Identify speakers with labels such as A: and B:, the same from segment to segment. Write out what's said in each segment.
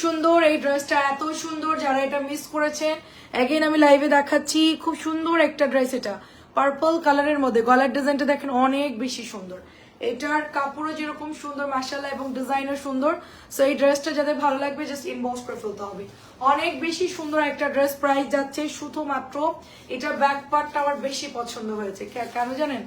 A: সুন্দর এই ড্রেসটা, এত সুন্দর। যারা এটা মিস করেছেন এগেইন আমি লাইভে দেখাচ্ছি। খুব সুন্দর একটা ড্রেস, এটা পার্পল কালারের মধ্যে। গলার ডিজাইনটা দেখেন অনেক বেশি সুন্দর। এটার কাপড়ও যেরকম সুন্দর মাশাআল্লাহ এবং ডিজাইনও সুন্দর। সো এই ড্রেসটা যাদের ভালো লাগবে জাস্ট ইনবক্স করে ফেলতে হবে। অনেক বেশি সুন্দর একটা ড্রেস। প্রাইস যাচ্ছে শুধুমাত্র, এটার ব্যাক পার্টটা আমার বেশি পছন্দ হয়েছে। কেন জানেন?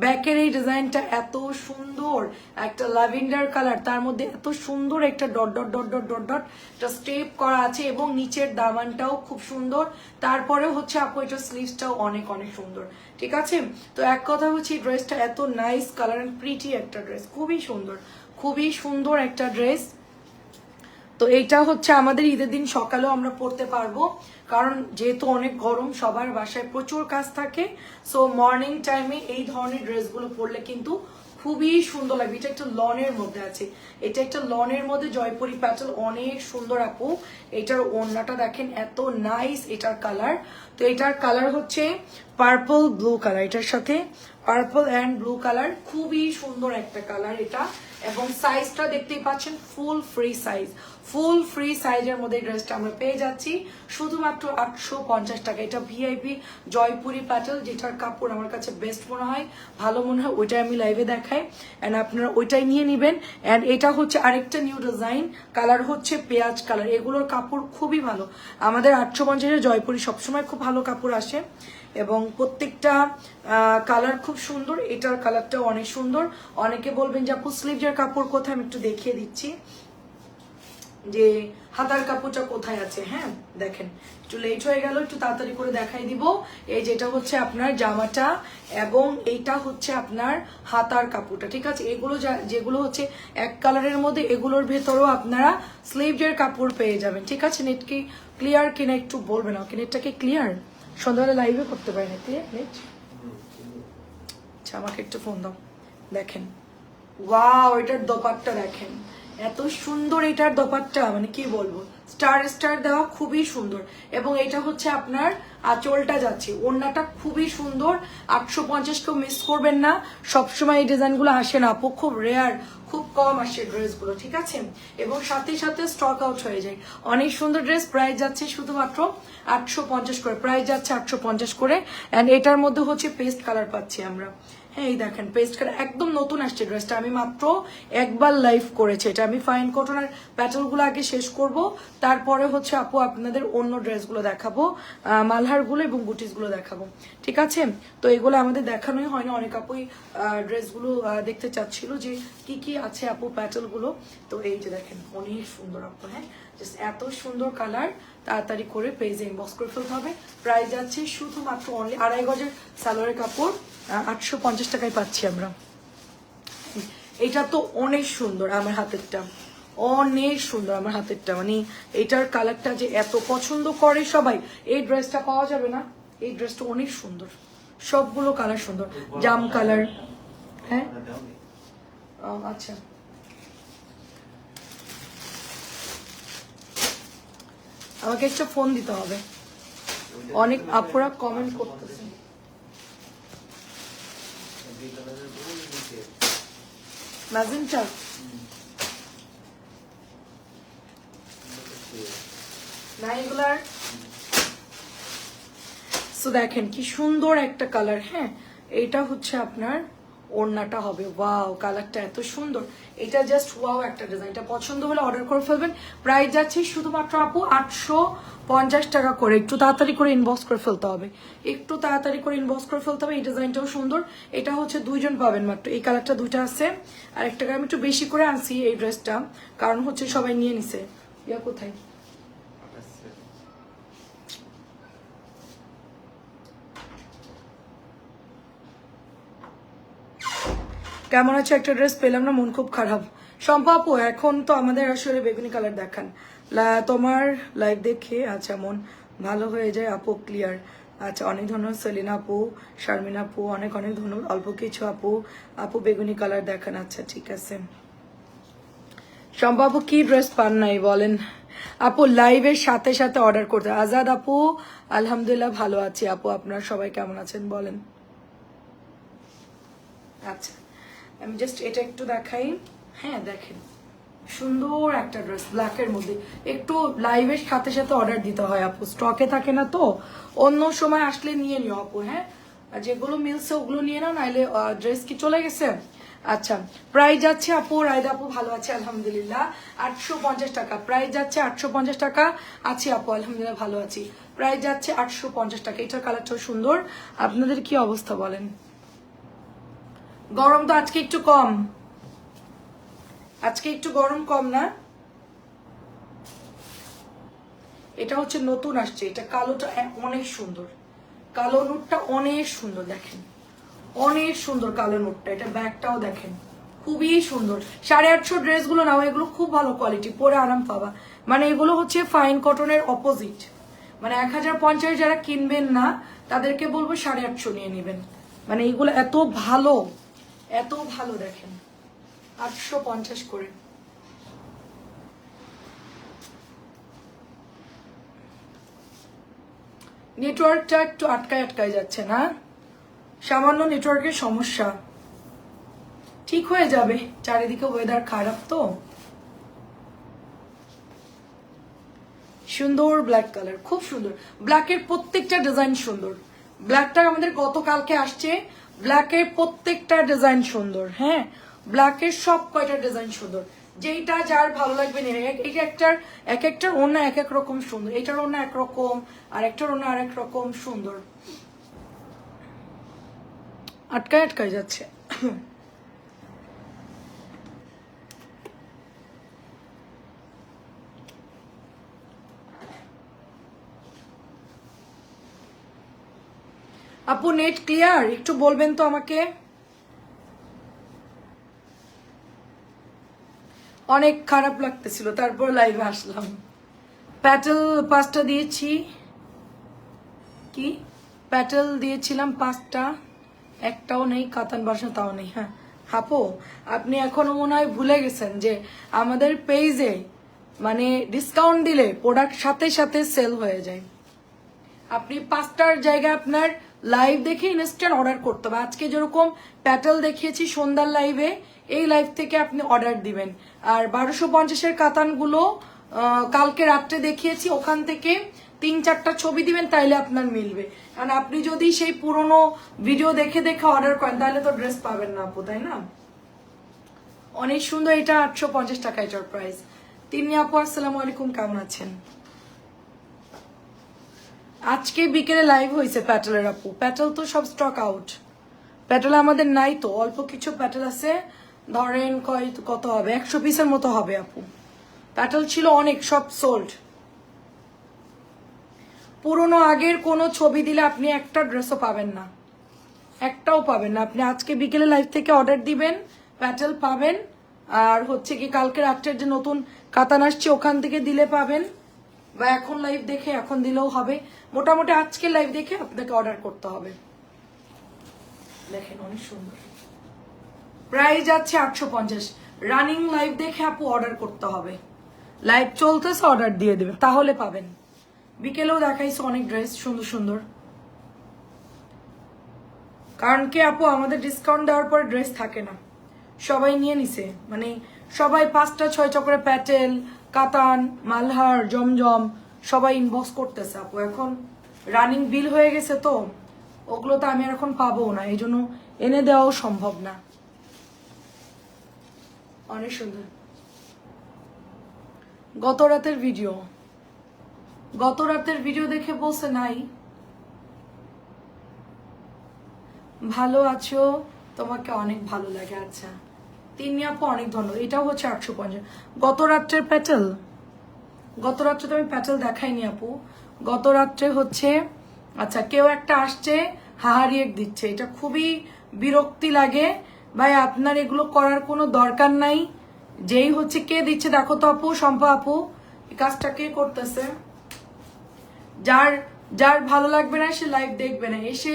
A: ব্যাকের এই ডিজাইনটা এত সুন্দর, একটা ল্যাভেন্ডার কালার, তার মধ্যে এত সুন্দর একটা dot dot dot dot dot dot একটা স্টেপ করা আছে এবং নিচের দামানটাও খুব সুন্দর। তারপরে হচ্ছে আপু এটা স্লিভসটাও অনেক অনেক সুন্দর। ঠিক আছে, তো এক কথা হচ্ছে এই ড্রেসটা এত নাইস কালার এন্ড প্রিটি একটা ড্রেস, খুবই সুন্দর, খুবই সুন্দর একটা ড্রেস। তো এইটা হচ্ছে আমাদের ঈদের দিন সকালেও আমরা পড়তে পারবো, কারণ যেহেতু অনেক গরম, সবার বাসায় প্রচুর কাজ থাকে। সো মর্নিং টাইমে এই ধরনের ড্রেসগুলো পরলে কিন্তু খুবই সুন্দর লাগবে। এটা একটা লনের মধ্যে আছে, এটা একটা লনের মধ্যে জয়পুরি প্যাটার্ন, অনেক সুন্দর আপু। এটার ওড়নাটা দেখেন এত নাইস, এটার কালার। তো এটার কালার হচ্ছে পার্পল ব্লু কালার, এটার সাথে পার্পল অ্যান্ড ব্লু কালার, খুবই সুন্দর একটা কালার এটা। এবং সাইজটা দেখতেই পাচ্ছেন full free size, full free সাইজের মধ্যে ড্রেসটা আমরা পেয়ে যাচ্ছি শুধুমাত্র 850 টাকা। এটা ভিআইপি জয়পুরি প্যাটেল, যেটার কাপড় আমার কাছে বেস্ট মনে হয়, ভালো মনে হয়, ওইটাই আমি লাইভে দেখাই। অ্যান্ড আপনারা ওইটাই নিয়ে নেবেন। অ্যান্ড এটা হচ্ছে আরেকটা নিউ ডিজাইন, কালার হচ্ছে পেঁয়াজ কালার। এগুলোর কাপড় খুবই ভালো। আমাদের 850 জয়পুরি সবসময় খুব ভালো কাপড় আসে এবং প্রত্যেকটা কালার খুব সুন্দর। এটার কালারটাও অনেক সুন্দর। অনেকে বলবেন যে আপু স্লিভের কাপড় কোথায়, আমি একটু দেখিয়ে দিচ্ছি যে হাতার কাপড়টা কোথায় আছে। হ্যাঁ দেখেন, একটু লেট হয়ে গেল, একটু তাড়াতাড়ি করে দেখাই দিব। এই যেটা হচ্ছে আপনার জামাটা এবং এইটা হচ্ছে আপনার হাতার কাপড়টা। ঠিক আছে, এগুলো যেগুলো হচ্ছে এক কালারের মধ্যে, এগুলোর ভেতরেও আপনারা স্লিভের কাপড় পেয়ে যাবেন। ঠিক আছে, নেট কি ক্লিয়ার কিনা একটু বলবেন আমাকে, নেটটা কি ক্লিয়ার? সন্ধ্যাবেলা লাইভে করতে পারি না ক্লিয়ার নেট। আচ্ছা আমাকে একটু ফোন দাও। দেখেন ওয়াও, এটার দোপাট্টা দেখেন এত সুন্দর। এটার দোপাট্টা মানে কি বলবো, স্টার স্টার দেওয়া, খুবই সুন্দর। এবং এটা হচ্ছে আপনার আঁচলটা যাচ্ছে, ওড়নাটা খুবই সুন্দর। 850 কেউ মিস করবেন না। সবসময় এই ডিজাইনগুলো আসে না আপু, খুব রেয়ার, খুব কম আসে ড্রেসগুলো। ঠিক আছে, এবং সাথে সাথে স্টক আউট হয়ে যায়। অনেক সুন্দর ড্রেস, প্রাইস যাচ্ছে শুধুমাত্র 850 করে, প্রাইস যাচ্ছে 850 করে। অ্যান্ড এটার মধ্যে হচ্ছে পেস্ট কালার পাচ্ছি আমরা। হ্যাঁ এই দেখেন পেস্ট কালার, একদম নতুন আসছে ড্রেসটা। আমি মাত্র একবার লাইভ করেছি এটা। আমি ফাইন কটনের প্যাটার্নগুলো আগে শেষ করব, তারপরে হচ্ছে আপু আপনাদের অন্য ড্রেসগুলো দেখাবো, মালহারগুলো এবং বুটিসগুলো দেখাবো। ঠিক আছে, তো এগুলো আমাদের দেখানোই হয়নি। অনেক আপুই ড্রেসগুলো দেখতে চাচ্ছিল যে কি কি আছে আপু প্যাটার্নগুলো। তো এই যে দেখেন অনেক সুন্দর আপু, হ্যাঁ জাস্ট এত সুন্দর কালার। তাড়াতাড়ি করে পেজে ইনবক্স করে ফেলতে হবে। প্রাইস যাচ্ছে শুধুমাত্র অনলি 2.5 গজের সালোয়ারের কাপড় 850 টাকায় পাচ্ছি আমরা। এটা তো অনেক সুন্দর, আমার হাতেরটা অনেক সুন্দর, আমার হাতেরটা মানে এটার কালারটা যে এত পছন্দ করে সবাই। এই ড্রেসটা পাওয়া যাবে না, এই ড্রেসটা অনেক সুন্দর, সবগুলো কালার সুন্দর। জাম কালার, হ্যাঁ আচ্ছা আমাকে একটা ফোন দিতে হবে, অনেক আপুরা কমেন্ট করতেছে। ম্যাজেন্টা না এগুলার। সো দেখেন কি সুন্দর একটা কালার। হ্যাঁ এটা হচ্ছে আপনার ওড়নাটা হবে, ওয়াও কালারটা এত সুন্দর। এটা জাস্ট ওয়াও একটা ডিজাইন। এটা পছন্দ হলে অর্ডার করে ফেলবেন। প্রাইস যাচ্ছে শুধুমাত্র আপু 850 টাকা করে। একটু তাড়াতাড়ি করে ইনবক্স করে ফেলতে হবে, একটু তাড়াতাড়ি করে ইনবক্স করে ফেলতে হবে। এই ডিজাইনটাও সুন্দর। এটা হচ্ছে 2 জন পাবেন মাত্র, এই কালারটা 2টা আছে। আর একটা আমি একটু বেশি করে আনছি এই ড্রেসটা, কারণ হচ্ছে সবাই নিয়ে নিছে। ইয়া কোথায়, কেমন আছে? একটা ড্রেস পেলাম না, মন খুব খারাপ। শম্পা আপু এখন তো আমাদের আসলে বেগুনি কালার দেখান, তোমার লাইভ দেখে আচ্ছা মন ভালো হয়ে যায় আপু, ক্লিয়ার। আচ্ছা অনেক ধন্যবাদ সেলিনা আপু, শারমিন আপু, অনেক অনেক ধন্যবাদ। অল্প কিছু আপু, আপু বেগুনি কালার দেখান। আচ্ছা ঠিক আছে। শম্পা আপু কি ড্রেস পান নাই বলেন আপু? লাইভের সাথে সাথে অর্ডার করতে। আজাদ আপু আলহামদুলিল্লাহ ভালো আছি আপু, আপনারা সবাই কেমন আছেন বলেন? আচ্ছা আমি জাস্ট এটা একটু দেখাই। হ্যাঁ দেখেন সুন্দর একটা ড্রেস ব্ল্যাকের মধ্যে, একটু লাইভের সাথে সাথে অর্ডার দিতে হয় আপু, স্টকে থাকে না তো, অন্য সময় আসলে নিয়ে নিও আপু। হ্যাঁ, আর যেগুলো মিলছে ওগুলো নিয়ে নাও, নাইলে ড্রেস কি চলে গেছে। আচ্ছা, প্রাইস যাচ্ছে আপু, রায়দা আপু ভালো আছে আলহামদুলিল্লাহ, 850 টাকা প্রাইস যাচ্ছে, 850 টাকা। আছি আপু আলহামদুলিল্লাহ ভালো আছি, প্রাইস যাচ্ছে 850 টাকা। এটার কালারটাও সুন্দর। আপনাদের কি অবস্থা বলেন? গরম তো আজকে একটু কম, আজকে একটু গরম কম না? এটা হচ্ছে নতুন আসছে, এটা কালোটা অনেক সুন্দর, কালো নোটটা অনেক সুন্দর, দেখেন অনেক সুন্দর কালো নোটটা। এটা ব্যাগটাও দেখেন খুবই সুন্দর। 850 ড্রেসগুলো নাও, এগুলো খুব ভালো কোয়ালিটি, পরে আরাম পাবা। মানে এগুলো হচ্ছে ফাইন কটনের অপোজিট, মানে 1050 যারা কিনবেন না তাদেরকে বলবো 850 নিয়ে নেবেন। মানে এগুলো এত ভালো, এত ভালো, দেখেন 850 করে। নেটওয়ার্কটা একটু আটকায় আটকায় যাচ্ছে না, সামান্য নেটওয়ার্কের সমস্যা, ঠিক হয়ে যাবে, চারিদিকে ওয়েদার খারাপ তো। সুন্দর ব্ল্যাক কালার, খুব সুন্দর, ব্ল্যাকের প্রত্যেকটা ডিজাইন সুন্দর। ব্ল্যাকটা আমাদের গতকালকে আসছে, ব্ল্যাকের প্রত্যেকটা ডিজাইন সুন্দর। হ্যাঁ, ব্ল্যাকের সব কয়টা ডিজাইন সুন্দর, যেইটা যার ভালো লাগবে নেবে। এক একটার অন্য এক এক রকম সুন্দর, এটার অন্য একরকম, আর একটার অন্য আরেক রকম সুন্দর। আটকায় আটকায় যাচ্ছে। আপু নেট ক্লিয়ার, একটু বলবেন তো আমাকে। অনেক খারাপ লাগতেছিল, তারপর লাইভে আসলাম। প্যাটেল 5টা দিয়েছি, কি প্যাটেল দিয়েছিলাম 5টা, একটাও নেই, কাতান বাসা তাও নেই। হ্যাঁ আপু, আপনি এখনো মনে হয় ভুলে গেছেন যে আমাদের পেজে মানে ডিসকাউন্ট দিলে প্রোডাক্ট সাথে সাথে সেল হয়ে যায়। আপনি 5টার জায়গায় আপনার লাইভ দেখে ইনস্ট্যান্ট অর্ডার করতে হবে। আজকে যেরকম প্যাটেল দেখিয়েছি সন্ধ্যার লাইভে, এই লাইভ থেকে আপনি অর্ডার দিবেন। আর 1250-এর কাতানগুলো কালকে রাত্রে দেখিয়েছি, ওখান থেকে 3-4টা ছবি দিবেন, তাইলে আপনার মিলবে। কারণ আপনি যদি সেই পুরনো ভিডিও দেখে দেখে অর্ডার করেন তাহলে তো ড্রেস পাবেন না আপু, তাই না? অনেক সুন্দর, এটা 850 টাকা এটার প্রাইস। তিন্নি আপু আসসালামু আলাইকুম, কেমন আছেন? আজকে বিকেলে লাইভ হয়েছে প্যাটেলের আপু, প্যাটেল তো সব স্টক আউট, প্যাটেল আমাদের নাই তো, অল্প কিছু প্যাটেল আছে, ধরেন কত হবে, 100 পিসের মতো হবে আপু। প্যাটেল ছিল অনেক, সব সোল্ড। পুরনো আগের কোনো ছবি দিলে আপনি একটা ড্রেসও পাবেন না, একটাও পাবেন না। আপনি আজকে বিকেলে লাইভ থেকে অর্ডার দিবেন, প্যাটেল পাবেন। আর হচ্ছে কি কালকে রাত্রের যে নতুন কাতান আসছে ওখান থেকে দিলে পাবেন, বা এখন লাইভ দেখে এখন দিলেও হবে। মোটামুটি আজকে লাইভ দেখে আপনাকে অর্ডার করতে হবে। দেখেন অনেক সুন্দর, প্রাইস যাচ্ছে 850। রানিং লাইভ দেখে আপু অর্ডার করতে হবে, লাইভ চলতেছে অর্ডার দিয়ে দেবেন, তাহলে পাবেন। বিকেলেও দেখাইছে অনেক ড্রেস সুন্দর সুন্দর, কারণ কি আপু আমাদের ডিসকাউন্ট দেওয়ার পর ড্রেস থাকে না, সবাই নিয়ে নিছে। মানে সবাই 5টা 6টা করে প্যাটেল, কাতান, মালহার, জমজম সবাই ইনবক্স করতেছে আপু। এখন রানিং বিল হয়ে গেছে তো, ওগুলো তো আমি আর এখন পাবো না, এই জন্য এনে দেওয়াও সম্ভব না। অনেক সুন্দর গত রাতের ভিডিও, গত রাতের ভিডিও দেখে বলছে নাই ভালো আছো, তোমাকে অনেক ভালো লাগে। আচ্ছা তিন্নি আপু অনেক ধন্যবাদ। এটাও হচ্ছে 850। গত রাত্রের প্যাটেল, গত রাত্রে তো আমি প্যাটেল দেখাইনি আপু, গত রাত্রে হচ্ছে, আচ্ছা কেউ একটা আসছে হাহারিয়ে দিচ্ছে, এটা খুবই বিরক্তি লাগে ভাই। আপনার এগুলো করার কোনো দরকার নাই, যেই হচ্ছে কে দিচ্ছে দেখো তো আপু, শম্পা আপু এই কাজটা কে করতেছে? যার যার ভালো লাগবে না সে লাইভ দেখবে না, এসে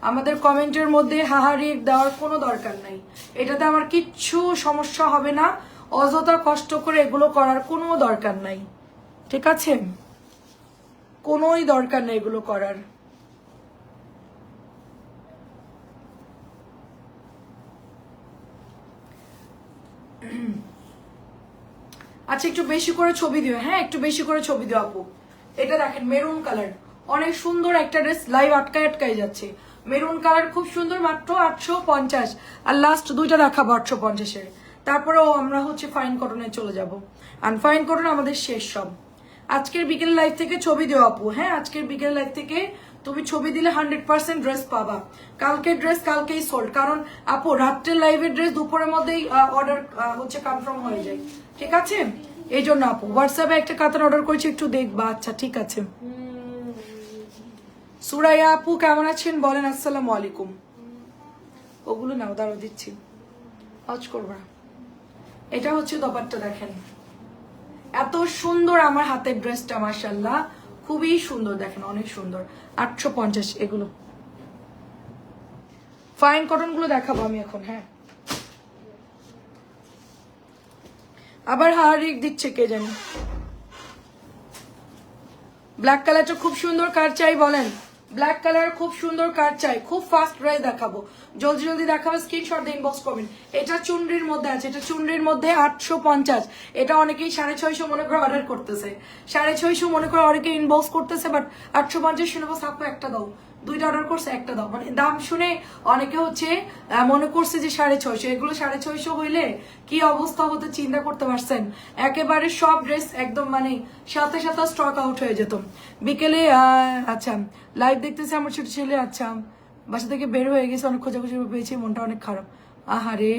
A: আমাদের কমেন্টের মধ্যে হাহারি দেওয়ার কোনো দরকার নাই। এটাতে আমার কিচ্ছু সমস্যা হবে না, অযথা কষ্ট করে এগুলো করার কোনো দরকার নাই, ঠিক আছে? কোনোই দরকার নেই এগুলো করার। আচ্ছা একটু বেশি করে ছবি দিও, হ্যাঁ একটু বেশি করে ছবি দিও আপু। এটা দেখেন মেরুন কালার, অনেক সুন্দর একটা ড্রেস, লাইভ আটকায় আটকায় যাচ্ছে। মেরুন কালার খুব সুন্দর, মাত্র 850। আর লাস্ট দুইটা দেখাবো 850-এর, তারপরেও আমরা হচ্ছে ফাইন কটনে চলে যাব। আর ফাইন কটন আমাদের শেষ সব। আজকের বিকেল লাইভ থেকে ছবি দিও আপু, হ্যাঁ আজকের বিকেল লাইভ থেকে তুমি ছবি দিলে 100% ড্রেস পাবা। কালকের ড্রেস কালকেই সোল্ড, কারণ আপু রাত্রের লাইভের ড্রেস দুপুরের মধ্যেই অর্ডার হচ্ছে কনফার্ম হয়ে যায়, ঠিক আছে? এই জন্য আপু হোয়াটসঅ্যাপে একটা কাতান অর্ডার করেছি, একটু দেখবা। আচ্ছা ঠিক আছে। সুরাইয়া আপু কেমন আছেন বলেন? আসসালামু আলাইকুম। ওগুলো নাও, দাঁড়াও দিচ্ছি, আজ করবা। এটা হচ্ছে দোপাট্টা, দেখেন এত সুন্দর আমার হাতের ড্রেসটা, মাশাআল্লাহ খুবই সুন্দর, দেখেন অনেক সুন্দর। 850 এগুলো। ফাইন কটন গুলো দেখাবো আমি এখন, হ্যাঁ। আবার হারিক দিচ্ছে কে জানি। ব্ল্যাক কালারটা খুব সুন্দর, কার চাই বলেন? ব্ল্যাক কালার খুব সুন্দর, কার চাই? খুব ফাস্ট ড্রাই দেখাবো, জলদি জলদি দেখাবো, স্ক্রিনশট দিয়ে ইনবক্স করবেন। এটা চুনরির মধ্যে আছে, এটা চুনরির মধ্যে 850। এটা অনেকেই 650 মনে করে অর্ডার করতেছে, 650 মনে করে অনেকে ইনবক্স করতেছে, বাট 850 শুনে বস আপু একটা দাও, দুইটা অর্ডার করছে একটা দাও, মানে দাম শুনে অনেকে হচ্ছে মনে করছে যে 650। এগুলো 650 হইলে কি অবস্থা হতো চিন্তা করতে পারছেন? একেবারে সব ড্রেস একদম মানে সাথে সাথে স্টক আউট হয়ে যেত। বিকেলে আচ্ছা লাইভ দেখতেছে আমার ছোট ছেলে, আচ্ছা বাসা থেকে বের হয়ে গেছে, অনেক খোঁজাখুঁজি পেয়েছি, মনটা অনেক খারাপ। আহারে,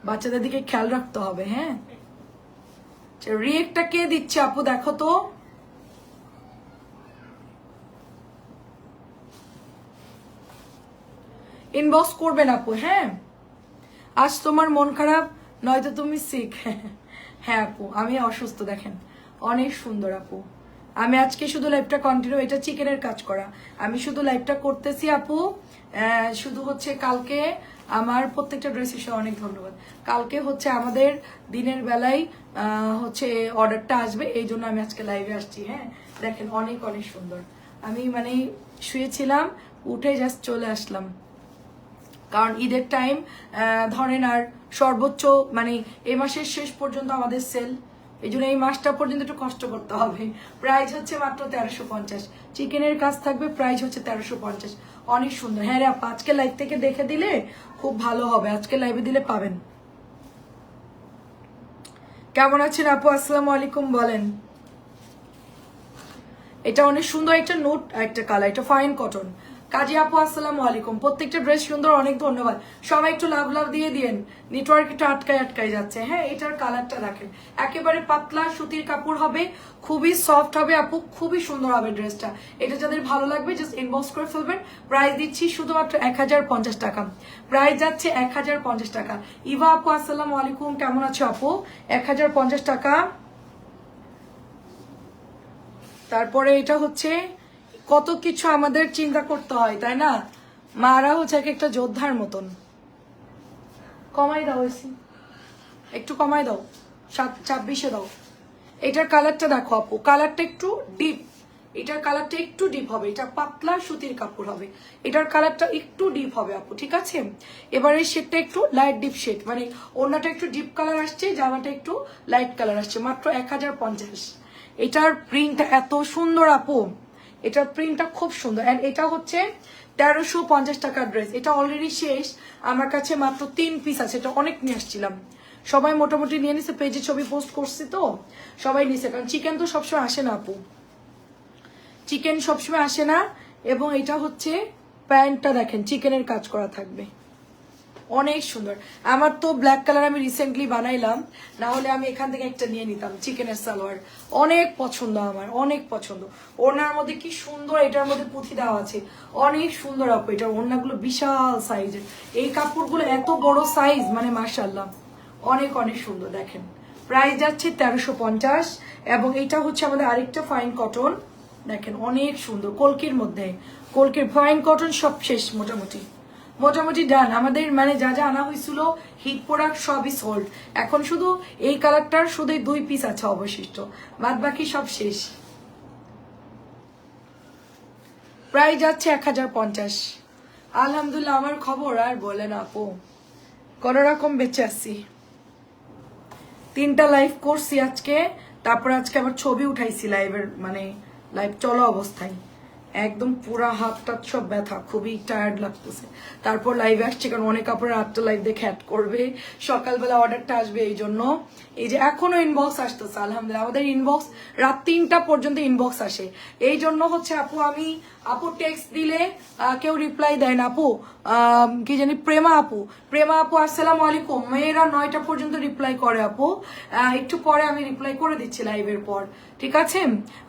A: বাচ্চাদের দিকে খেয়াল রাখতে হবে, হ্যাঁ। রিয়েক্টটা কে দিচ্ছে আপু দেখো তো? ইনবক্স করবেন আপু, হ্যাঁ। আজ তোমার মন খারাপ, নয়তো তুমি সিক। হ্যাঁ আপু আমি অসুস্থ, দেখেন অনেক সুন্দর আপু। আমি আজকে শুধু লাইভটা কন্টিনিউ, এটা চিকেনের কাজ করা, আমি শুধু লাইভটা করতেছি আপু। শুধু হচ্ছে কালকে আমার প্রত্যেকটা ড্রেসের অনেক ধন্যবাদ। কালকে হচ্ছে আমাদের দিনের বেলায় হচ্ছে অর্ডারটা আসবে, এই জন্য আমি আজকে লাইভে আসছি, হ্যাঁ। দেখেন অনেক অনেক সুন্দর। আমি মানে শুয়েছিলাম, উঠে জাস্ট চলে আসলাম, কারণ ঈদের টাইম ধরেন, আর সর্বোচ্চ মানে এই মাসের শেষ পর্যন্ত আমাদের সেল, এই জন্য এই মাসটা পর্যন্ত একটু কষ্ট করতে হবে। প্রাইস হচ্ছে মাত্র 1350, চিকেনের কাজ থাকবে, প্রাইস হচ্ছে 1350। অনেক সুন্দর, হ্যাঁ রে আপা আজকে লাইভ থেকে দেখে দিলে খুব ভালো হবে, আজকে লাইভে দিলে পাবেন। কেমন আছেন আপু? আসসালামু আলাইকুম বলেন। এটা অনেক সুন্দর একটা নোট একটা কালার, এটা ফাইন কটন। কাজী আপু আসসালামু আলাইকুম, প্রত্যেকটা ড্রেস সুন্দর, অনেক ধন্যবাদ। সবাই একটু লাভ লাভ দিয়ে দিয়েন, নেটওয়ার্ক একটু আটকায় আটকায় যাচ্ছে, হ্যাঁ। এটার কালারটা দেখেন, একেবারে পাতলা সুতির কাপড় হবে, খুবই সফট হবে আপু, খুবই সুন্দর হবে ড্রেসটা। এটা যাদের ভালো লাগবে জাস্ট ইনবক্স করে ফেলবেন। প্রাইস দিচ্ছি শুধুমাত্র 1050 টাকা, প্রাইস যাচ্ছে 1050 টাকা। ইভা আপু আসসালামু আলাইকুম, কেমন আছো আপু? 1050 টাকা। তারপরে এটা হচ্ছে কত কিছু আমাদের চিন্তা করতে হয়, তাই না? মারা হচ্ছে এক একটা যোদ্ধার মতন। কমাই দাও এসি, একটু কমাই দাও, 26-এ দাও। এটার কালারটা দেখো আপু, কালারটা একটু ডিপ, এটার কালারটা একটু ডিপ হবে, এটা পাতলা সুতির কাপড় হবে, এটার কালারটা একটু ডিপ হবে আপু, ঠিক আছে? এবারে শেডটা একটু লাইট ডিপ শেড, মানে ওড়নাটা একটু ডিপ কালার আসছে, জামাটা একটু লাইট কালার আসছে, মাত্র 1050। এটার প্রিন্টটা এত সুন্দর আপু, এটার প্রিন্টটা খুব সুন্দর। এন্ড এটা হচ্ছে 1350 টাকার ড্রেস, এটা অলরেডি শেষ, আমার কাছে মাত্র 3 পিস আছে, এটা অনেক নিয়ে আসছিলাম, সবাই মোটামুটি নিয়ে নিছে, পেজে ছবি পোস্ট করছি তো সবাই নিছে, কারণ চিকেন তো সবসময় আসে না আপু, চিকেন সবসময় আসে না। এবং এটা হচ্ছে প্যান্টটা দেখেন চিকেনের কাজ করা থাকবে, অনেক সুন্দর। আমার তো ব্ল্যাক কালার আমি রিসেন্টলি বানাইলাম, না হলে আমি এখান থেকে একটা নিয়ে নিতাম চিকেনের সালোয়ার, অনেক পছন্দ আমার, অনেক পছন্দ। ওড়নার মধ্যে কি সুন্দর, এটার মধ্যে পুঁথি দেওয়া আছে, অনেক সুন্দর আপু। এটার ওড়নাগুলো বিশাল সাইজের, এই কাপড়গুলো এত বড় সাইজ, মানে মাশাআল্লাহ অনেক অনেক সুন্দর। দেখেন প্রাইস যাচ্ছে 1350। এবং এটা হচ্ছে আমাদের আরেকটা ফাইন কটন, দেখেন অনেক সুন্দর, কলকির মধ্যে, কলকির ফাইন কটন সব শেষ মোটামুটি, মোটামুটি ডান। আমাদের মানে যা যা আনা হয়েছিল হিট প্রোডাক্ট সবই সোল্ড, এখন শুধু এই কালারটার শুধু 2 পিস আছে অবশিষ্ট, বাদ বাকি সব শেষ। প্রাইস যাচ্ছে 1050। আলহামদুলিল্লাহ, আমার খবর আর বলেন আপু, কোন রকম বেঁচে আসছি। 3টা লাইভ করছি আজকে, তারপর আজকে আবার ছবি উঠাইছি লাইভের, মানে লাইভ চলো অবস্থায় একদম পুরা হাতটা সব ব্যথা, খুবই টায়ার্ড লাগতেছে। তারপর লাইভে আসছে কারণ অনেক কাপড়ের 8টা লাইভ দেখে অ্যাড করবে, সকালবেলা অর্ডারটা আসবে, এই জন্য এই যে এখনো ইনবক্স আসতেছে আলহামদুলিল্লাহ। আমাদের ইনবক্স রাত 3টা পর্যন্ত ইনবক্স আসে, এই জন্য হচ্ছে আপু আপু টেক্সট দিলে কেউ রিপ্লাই দেয় না। আপু কি জানি প্রেমা আপু আসসালামু আলাইকুম, মেয়েরা 9টা পর্যন্ত রিপ্লাই করে আপু, একটু পরে আমি রিপ্লাই করে দিচ্ছি লাইভের পর, ঠিক আছে?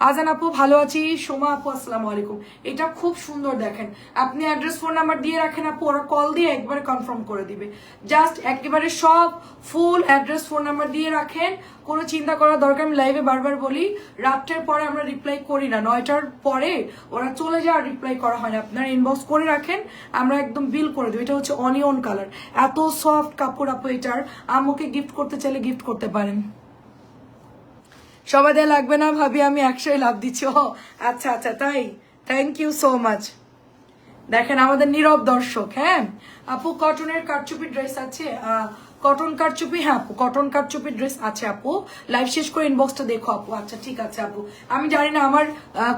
A: আজান আপু ভালো আছি, সোমা আপু আসসালামু আলাইকুম। এটা খুব সুন্দর, দেখেন আপনি অ্যাড্রেস ফোন নাম্বার দিয়ে রাখেন আপু, ওরা কল দিয়ে একবারে কনফার্ম করে দিবে। জাস্ট একেবারে সব ফুল অ্যাড্রেস ফোন নাম্বার দিয়ে রাখেন, কোনো চিন্তা করার দরকার। আমি লাইভে বারবার বলি রাত্রের পরে আমরা রিপ্লাই করি না, 9টার পরে ওরা চলে যায় আর রিপ্লাই করা হয় না। আপনারা ইনবক্স করে রাখেন, আমরা একদম বিল করে দেবো। এটা হচ্ছে অনিয়ন কালার, এত সফট কাপড় আপু, এটার আম্মুকে গিফট করতে চাইলে গিফট করতে পারেন। সবাই দেয়া লাগবে না ভাবি, আমি 100 লাভ দিচ্ছি। ও আচ্ছা আচ্ছা তাই, থ্যাংক ইউ সো মাচ। দেখেন আমাদের নীরব দর্শক। হ্যাঁ আপু কটনের কারচুপি ড্রেস আছে, কটন কারচুপি, হ্যাঁ আপু কটন কারচুপি ড্রেস আছে আপু, লাইভ শেষ করে ইনবক্সটা দেখো আপু। আচ্ছা ঠিক আছে আপু, আমি জানি না আমার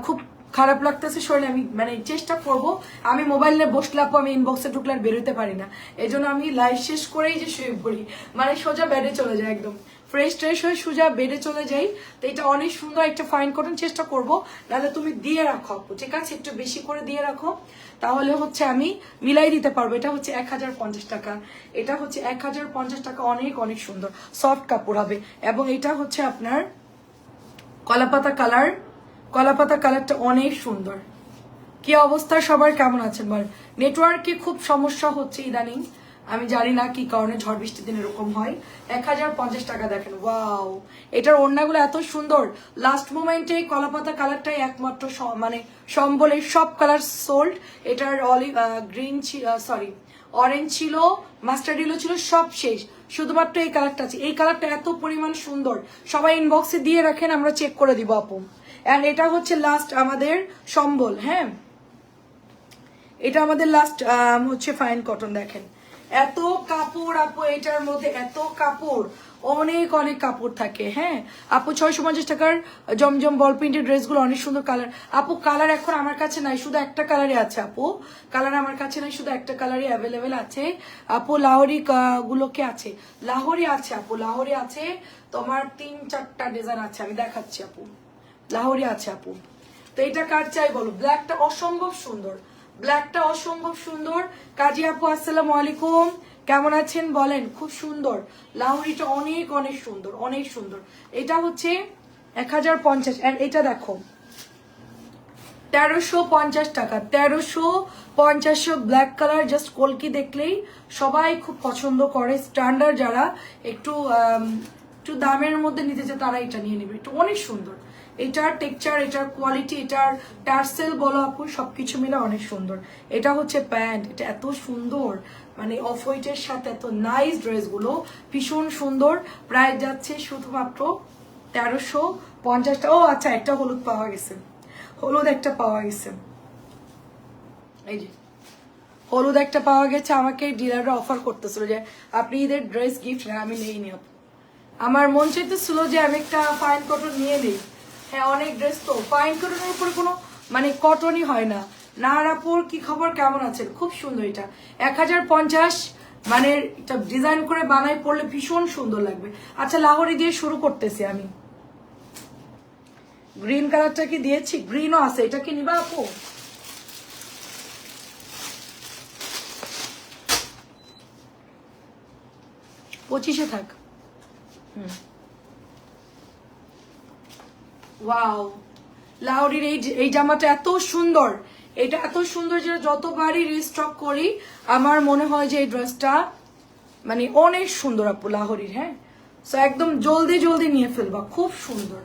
A: খুব খারাপ লাগতেছে শরীরে, আমি মানে চেষ্টা করব, আমি মোবাইল নিয়ে বসলে আপু আমি ইনবক্সে ঢুকলে আর বেরোতে পারি না, এই জন্য আমি লাইভ শেষ করেই যে শুয়ে পড়ি, মানে সোজা বেডে চলে যায়, একদম ফ্রেশ ট্রেশ হয়ে সোজা বেডে চলে যাই। তো এটা অনেক সুন্দর একটা ফাইন কটন, চেষ্টা করব নাহলে তুমি দিয়ে রাখো আপু, ঠিক আছে? একটু বেশি করে দিয়ে রাখো, তাহলে হচ্ছে আমি মিলাই দিতে পারবো। এটা হচ্ছে 1050 টাকা, এটা হচ্ছে 1050 টাকা, অনেক অনেক সুন্দর সফট কাপড় হবে। এবং এটা হচ্ছে আপনার কলাপাতা কালার, কলাপাতা কালারটা অনেক সুন্দর। কি অবস্থা সবার, কেমন আছেন বল? নেটওয়ার্কে খুব সমস্যা হচ্ছে ইদানিং, আমি জানি না কি কারণে, ঝড় বৃষ্টির দিন এরকম হয়। 1050 টাকা, দেখেন ওয়াও, এটার ওড়নাগুলো এত সুন্দর। লাস্ট মোমেন্টে কলাপাতা কালারটাই একমাত্র মানে সম্বলের সব কালার সোল্ড। এটার অলিভ গ্রিন সরি অরেঞ্জ ছিল, মাস্টার্ড ইয়েলো ছিল, সব শেষ, শুধুমাত্র এই কালারটা আছে। এই কালারটা এত পরিমাণ সুন্দর, সবাই ইনবক্সে দিয়ে রাখেন, আমরা চেক করে দিব আপু। এন্ড এটা হচ্ছে লাস্ট আমাদের সম্বল। হ্যাঁ এটা আমাদের লাস্ট হচ্ছে ফাইন কটন। দেখেন এত কাপড় আপু, এটার মধ্যে এত কাপড়, অনেক অনেক কাপড় থাকে। হ্যাঁ আপু 650 টাকার জমজম বল প্রিন্টের ড্রেসগুলো অনেক সুন্দর কালার। আপু কালার এখন আমার কাছে নাই, শুধু একটা কালারই আছে আপু, কালার আমার কাছে নাই, শুধু একটা কালারই অ্যাভেলেবেল আছে আপু। লাহোরি গুলোকে আছে, লাহোরি আছে আপু, লাহোরি আছে তোমার 3-4টা ডিজাইন আছে, আমি দেখাচ্ছি আপু, লাহোরি আছে আপু। তো এটা কার চাই বলো? ব্ল্যাকটা অসম্ভব সুন্দর, ব্ল্যাকটা অসম্ভব সুন্দর। কাজী আপু আসসালামু আলাইকুম, কেমন আছেন বলেন? খুব সুন্দর, লাহোরিটা অনেক অনেক সুন্দর, অনেক সুন্দর। এটা হচ্ছে 1050। আর এটা দেখো 1350 টাকা, 1350 ব্ল্যাক কালার। জাস্ট কলকি দেখলেই সবাই খুব পছন্দ করে, স্ট্যান্ডার্ড যারা একটু একটু দামের মধ্যে নিতে চায় তারা এটা নিয়ে নেবে, এটা অনেক সুন্দর। এটার টেক্সচার, এটার কোয়ালিটি, এটার টার্সেল বলো আপু, সবকিছু মিলে অনেক সুন্দর। এটা হচ্ছে প্যান্ট, এটা এত সুন্দর, মানে অফ হোয়াইটের সাথে এত নাইস ড্রেসগুলো ভীষণ সুন্দর। প্রাইস যাচ্ছে শুধুমাত্র 1350 টাকা। ও আচ্ছা একটা হলুদ পাওয়া গেছে, হলুদ একটা পাওয়া গেছে, এই যে হলুদ একটা পাওয়া গেছে। আমাকে ডিলাররা অফার করতেছিল যে আপনি ঈদের ড্রেস গিফট না, আমি নেই নি আপু, আমার মন চাইতেছিল যে আমি একটা ফাইন কটন নিয়ে নিই। হ্যাঁ অনেক ড্রেস তো ফাইন কটনের উপরে কোনো মানে কটনই হয় না। নারাপুর কি খবর, কেমন আছেন? খুব সুন্দর, এটা 1050, মানে এটা ডিজাইন করে বানাই পড়লে ভীষণ সুন্দর লাগবে। আচ্ছা লাহোরি দিয়ে শুরু করতেছি আমি, গ্রিন কালারটা কি দিয়েছি? গ্রিনও আছে, এটা কি নিবা আপু? পঁচিশে থাক। ওয়াও, লাহোরির এই জামাটা এত সুন্দর, এটা এত সুন্দর যে যতবারই রিস্টক করি আমার মনে হয় যে এই ড্রেসটা মানে অনেক সুন্দর আপু লাহোরির। হ্যাঁ সো একদম জলদি জলদি নিয়ে ফেলবা, খুব সুন্দর,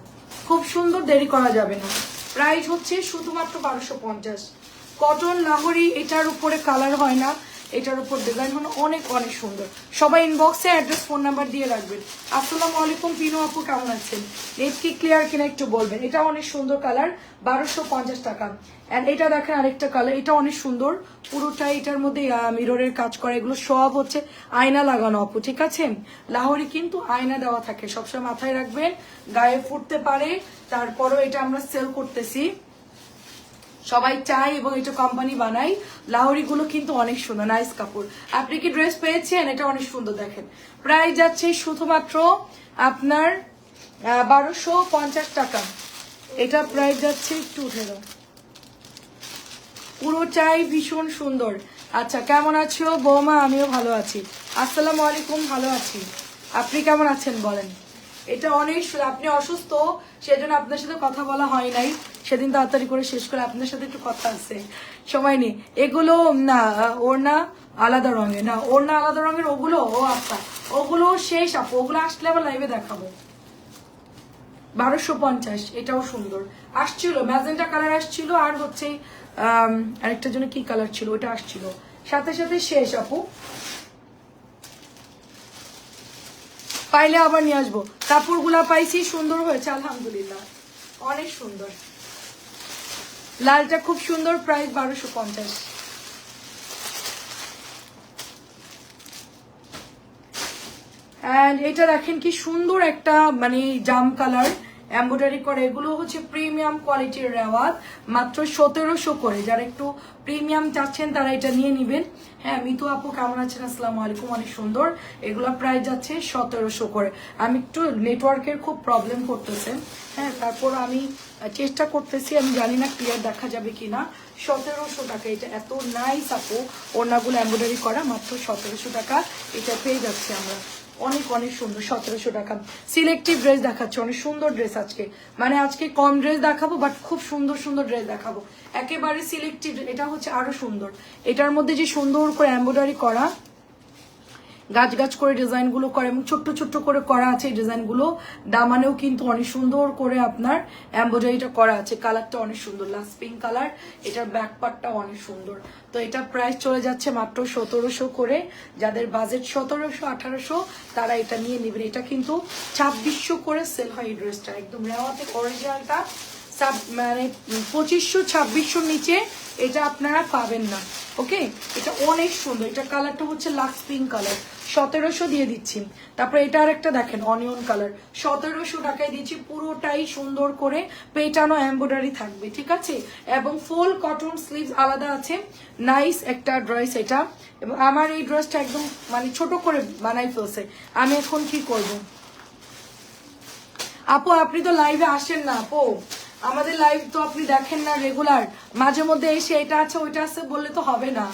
A: খুব সুন্দর, দেরি করা যাবে না। প্রাইস হচ্ছে শুধুমাত্র 1250। কটন লাহোরি, এটার উপরে কালার হয় না, এটার উপর ডিজাইন হলো অনেক অনেক সুন্দর। সবাই ইনবক্সে অ্যাড্রেস ফোন নাম্বার দিয়ে রাখবেন। আসসালামু আলাইকুম পিনু আপু, কেমন আছেন? নেট কি ক্লিয়ার কিনা একটু বলবেন। এটা অনেক সুন্দর কালার, 1250 টাকা। অ্যান্ড এটা দেখেন আরেকটা কালার, এটা অনেক সুন্দর, পুরোটাই এটার মধ্যে মিররের কাজ করা, এগুলো সব হচ্ছে আয়না লাগানো আপু, ঠিক আছে? লাহোরি কিন্তু আয়না দেওয়া থাকে, সবসময় মাথায় রাখবেন, গায়ে ফুটতে পারে। তারপরও এটা আমরা সেল করতেছি, সবাই চাই এবং এটা কোম্পানি বানাই। লাহোরি গুলো কিন্তু অনেক সুন্দর, নাইস কাপড়। আপনি কি ড্রেস পেয়েছেন? এটা অনেক সুন্দর, দেখেন প্রাইস যাচ্ছে শুধুমাত্র আপনার 1250 টাকা। এটা প্রাইস যাচ্ছে একটু উঠে দাও, পুরোটাই ভীষণ সুন্দর। আচ্ছা, কেমন আছো বৌমা? আমিও ভালো আছি, আসসালামু আলাইকুম, ভালো আছি। আপনি কেমন আছেন বলেন? এটা অনেক আপনি অসুস্থ, সেজন্য আপনার সাথে কথা বলা হয় নাই, সেদিন তাড়াতাড়ি করে শেষ করে আপনার সাথে একটু কথা আছে, সময় নেই। এগুলো না ওর না আলাদা রঙের, না ওর না আলাদা রঙের, ওগুলো ও আচ্ছা ওগুলো শেষ আপু, ওগুলো আসলে আবার লাইভে দেখাবো। 1250, এটাও সুন্দর আসছিল, ম্যাজেন্টা কালার আসছিল, আর হচ্ছে আরেকটার জন্য কি কালার ছিল ওটা আসছিল, সাথে সাথে শেষ আপু, পাইলে আবার নিয়ে আসবো। কাপড়গুলা পাইছি, সুন্দর হয়েছে আলহামদুলিল্লাহ, অনেক সুন্দর। লালটা খুব সুন্দর, প্রাইস 1250। এন্ড এটা দেখেন কি সুন্দর একটা মানে জাম কালার এমব্রয়ডারি করে, এগুলো হচ্ছে প্রিমিয়াম কোয়ালিটির রেওয়াজ, মাত্র 1700 করে। যারা একটু প্রিমিয়াম চাচ্ছেন তারা এটা নিয়ে নিবেন। হ্যাঁ, মিতু আপু কেমন আছেন? আসসালামু আলাইকুম, অনেক সুন্দর। এগুলো প্রাইস যাচ্ছে 1700 করে। আমি একটু নেটওয়ার্কের খুব প্রবলেম করতেছে, হ্যাঁ, তারপর আমি চেষ্টা করতেছি, আমি জানি না ক্লিয়ার দেখা যাবে কিনা। 1700 টাকা, এটা এত নাইস আপু, ওড়নাগুলো এমব্রয়ডারি করা, মাত্র 1700 টাকা এটা পেয়ে যাচ্ছে আমরা, অনেক অনেক সুন্দর। 1700 টাকা। সিলেক্টিভ ড্রেস দেখাচ্ছে, অনেক সুন্দর ড্রেস আজকে, মানে আজকে কম ড্রেস দেখাবো বাট খুব সুন্দর সুন্দর ড্রেস দেখাবো, একেবারে সিলেক্টিভ। এটা হচ্ছে আরো সুন্দর, এটার মধ্যে যে সুন্দর করে এমব্রয়ডারি করা, গাছ গাছ করে ডিজাইন গুলো করে এবং ছোট্ট ছোট্ট করে করা আছে এই ডিজাইন গুলো। দামানেও কিন্তু অনেক সুন্দর করে আপনার এমব্রয়ডারিটা করা আছে, কালারটা অনেক সুন্দর, লাস্ট পিঙ্ক কালার। এটার ব্যাক পার্টটা অনেক সুন্দর। তো এটা প্রাইস চলে যাচ্ছে মাত্র 1700 করে। যাদের বাজেট 1700 1800 তারা এটা নিয়ে নেবেন। এটা কিন্তু 2600 করে সেল হয় এই ড্রেসটা, একদম রেওয়াতে অরিজিনালটা মানে 2500 2600 নিচে এটা আপনারা পাবেন না। ওকে, এটা অনেক সুন্দর, এটা কালারটা হচ্ছে লাক্স পিঙ্ক কালার, 1700 দিয়ে দিচ্ছি। তারপরে এটা আর একটা দেখেন অনিয়ন কালার, 1700 টাকায় দিচ্ছি, পুরোটাই সুন্দর করে পেটানো এমব্রয়ডারি থাকবে, ঠিক আছে? এবং ফুল কটন স্লিভস আলাদা আছে, নাইস একটা ড্রেস এটা। এবং আমার এই ড্রেসটা একদম মানে ছোট করে বানাই ফেলছে, আমি এখন কি করব? আপু আপনি তো লাইভে আসেন না আপু, আমাদের লাইভ তো আপনি দেখেন না রেগুলার, মাঝে মধ্যে এসে এটা আছে ওইটা আছে বললে তো হবে না,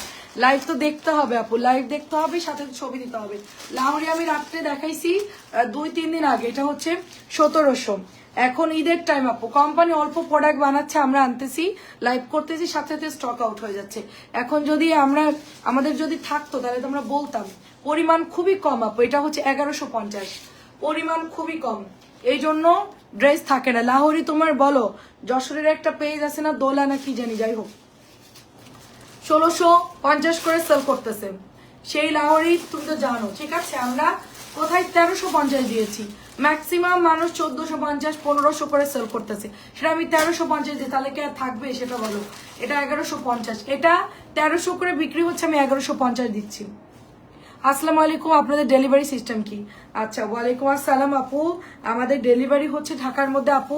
A: লাইভ তো দেখতে হবে আপু, লাইভ দেখতে হবে, সাথে ছবি দিতে হবে। লাহোরি আমি রাত্রে দেখাইছি 2-3 দিন আগে, এটা হচ্ছে 1700। এখন ঈদের টাইম আপু, কোম্পানি অল্প প্রোডাক্ট বানাচ্ছে, আমরা আনতেছি, লাইভ করতেছি, সাথে সাথে স্টক আউট হয়ে যাচ্ছে। এখন যদি আমাদের যদি থাকতো তাহলে তো আমরা বলতাম, পরিমাণ খুবই কম আপু, এটা হচ্ছে 1150, পরিমাণ খুবই কম, এই জন্য ড্রেস থাকে না। লাহোরি তোমার বলো, যশোরের একটা পেজ আছে না দোলা না কি জানি, যাই হোক 1650 করে সেল করতেছে, সেই লাহোরি তুমি তো জানো, ঠিক আছে? আমরা কোথায় 1350 দিয়েছি, ম্যাক্সিমাম মানুষ 1450 1500 করে সেল করতেছে, সেটা আমি 1350 দিই, তাহলে কি আর থাকবে সেটা বলো? এটা 1150, এটা 1300 করে বিক্রি হচ্ছে, আমি 1150 দিচ্ছি। আসসালামু আলাইকুম, আপনাদের ডেলিভারি সিস্টেম কি? আচ্ছা, ওয়ালাইকুম আসসালাম আপু, আমাদের ডেলিভারি হচ্ছে ঢাকার মধ্যে আপু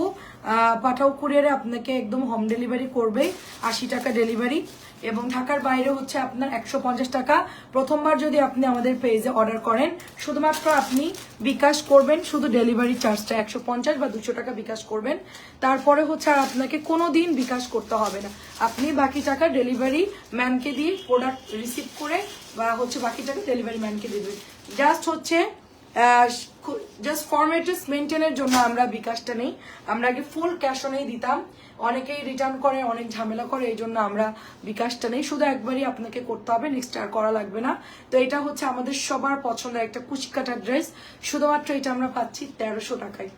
A: পাঠাও কুরিয়ারে আপনাকে একদম হোম ডেলিভারি করবে, 80 টাকা ডেলিভারি, এবং ঢাকার বাইরে হচ্ছে আপনার 150 টাকা। প্রথমবার যদি আপনি আমাদের পেজে অর্ডার করেন, শুধুমাত্র আপনি বিকাশ করবেন, শুধু ডেলিভারি চার্জটা 150 বা 200 টাকা বিকাশ করবেন, তারপরে হচ্ছে আর আপনাকে কোনো দিন বিকাশ করতে হবে না, আপনি বাকি টাকা ডেলিভারি ম্যানকে দিয়ে প্রোডাক্ট রিসিভ করে বা হচ্ছে বাকি টাকা ডেলিভারি ম্যানকে দেবেন। জাস্ট হচ্ছে ফর্মালিটিস মেনটেনের জন্য আমরা বিকাশটা নেই, আমরা আগে ফুল ক্যাশ অনেই দিতাম, অনেকেই রিটার্ন করে, অনেক ঝামেলা করে, এই জন্য আমরা বিকাশটা নেই, শুধু একবারই আপনাকে করতে হবে, নেক্সট আর করা লাগবে না। তো এটা হচ্ছে আমাদের সবার পছন্দের একটা কুচিকাটা ড্রেস, শুধুমাত্র এটা আমরা পাচ্ছি 1300 টাকায়,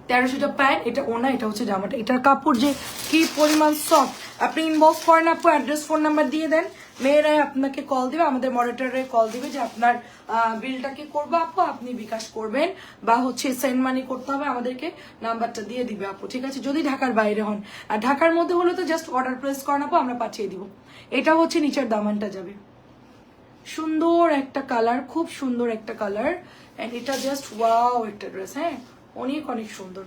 A: 1300টা প্যান্ট, এটা ওনা, এটা হচ্ছে জামাটা, এটার কাপড় যে কি পরিমাণ সফট। আপনি ইনবক্স করেন আপু, অ্যাড্রেস ফোন নাম্বার দিয়ে দেন, মেয়েরাই আপনাকে কল দিবে, আমাদের মনিটরে কল দিবে যে আপনার বিলটা কি করবো আপু, আপনি বিকাশ করবেন বা হচ্ছে সেন্ড মানি করতে হবে, আমাদেরকে নাম্বারটা দিয়ে দিবে আপু, ঠিক আছে? যদি ঢাকার বাইরে হন, আর ঢাকার মধ্যে হলে তো জাস্ট অর্ডার প্লেস করেন আপু, আমরা পাঠিয়ে দিব। এটা হচ্ছে নিচের দামানটা যাবে, সুন্দর একটা কালার, খুব সুন্দর একটা কালার, এন্ড এটা জাস্ট ওয়াও একটা ড্রেস, হ্যাঁ অনেক অনেক সুন্দর।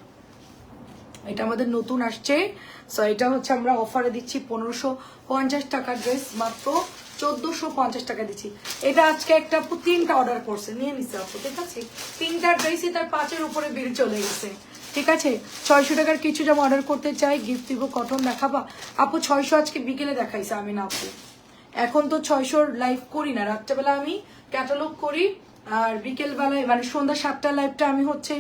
A: এটা আমাদের নতুন আসছে, সো এটা হচ্ছে আমরা অফারে দিচ্ছি 1550 টাকার ড্রেস মাত্র 1450 টাকা দিচ্ছি। এটা আজকে একটা আপু 3টা অর্ডার করছে, নিয়ে নিচ্ছে আপু, ঠিক আছে? 3টা ড্রেসই তার 5-এর উপরে বিল চলে গেছে, ঠিক আছে? 600 টাকার কিছু যেমন অর্ডার করতে চাই, গিফট দিব, কটন দেখাবা আপু? 600 আজকে বিকেলে দেখাইছে আমি না আপু, এখন তো 600 লাইভ করি না, রাত্রেবেলা আমি ক্যাটালগ করি, আর বিকেল বেলায় মানে সন্ধ্যা 7টার লাইভটা আমি হচ্ছে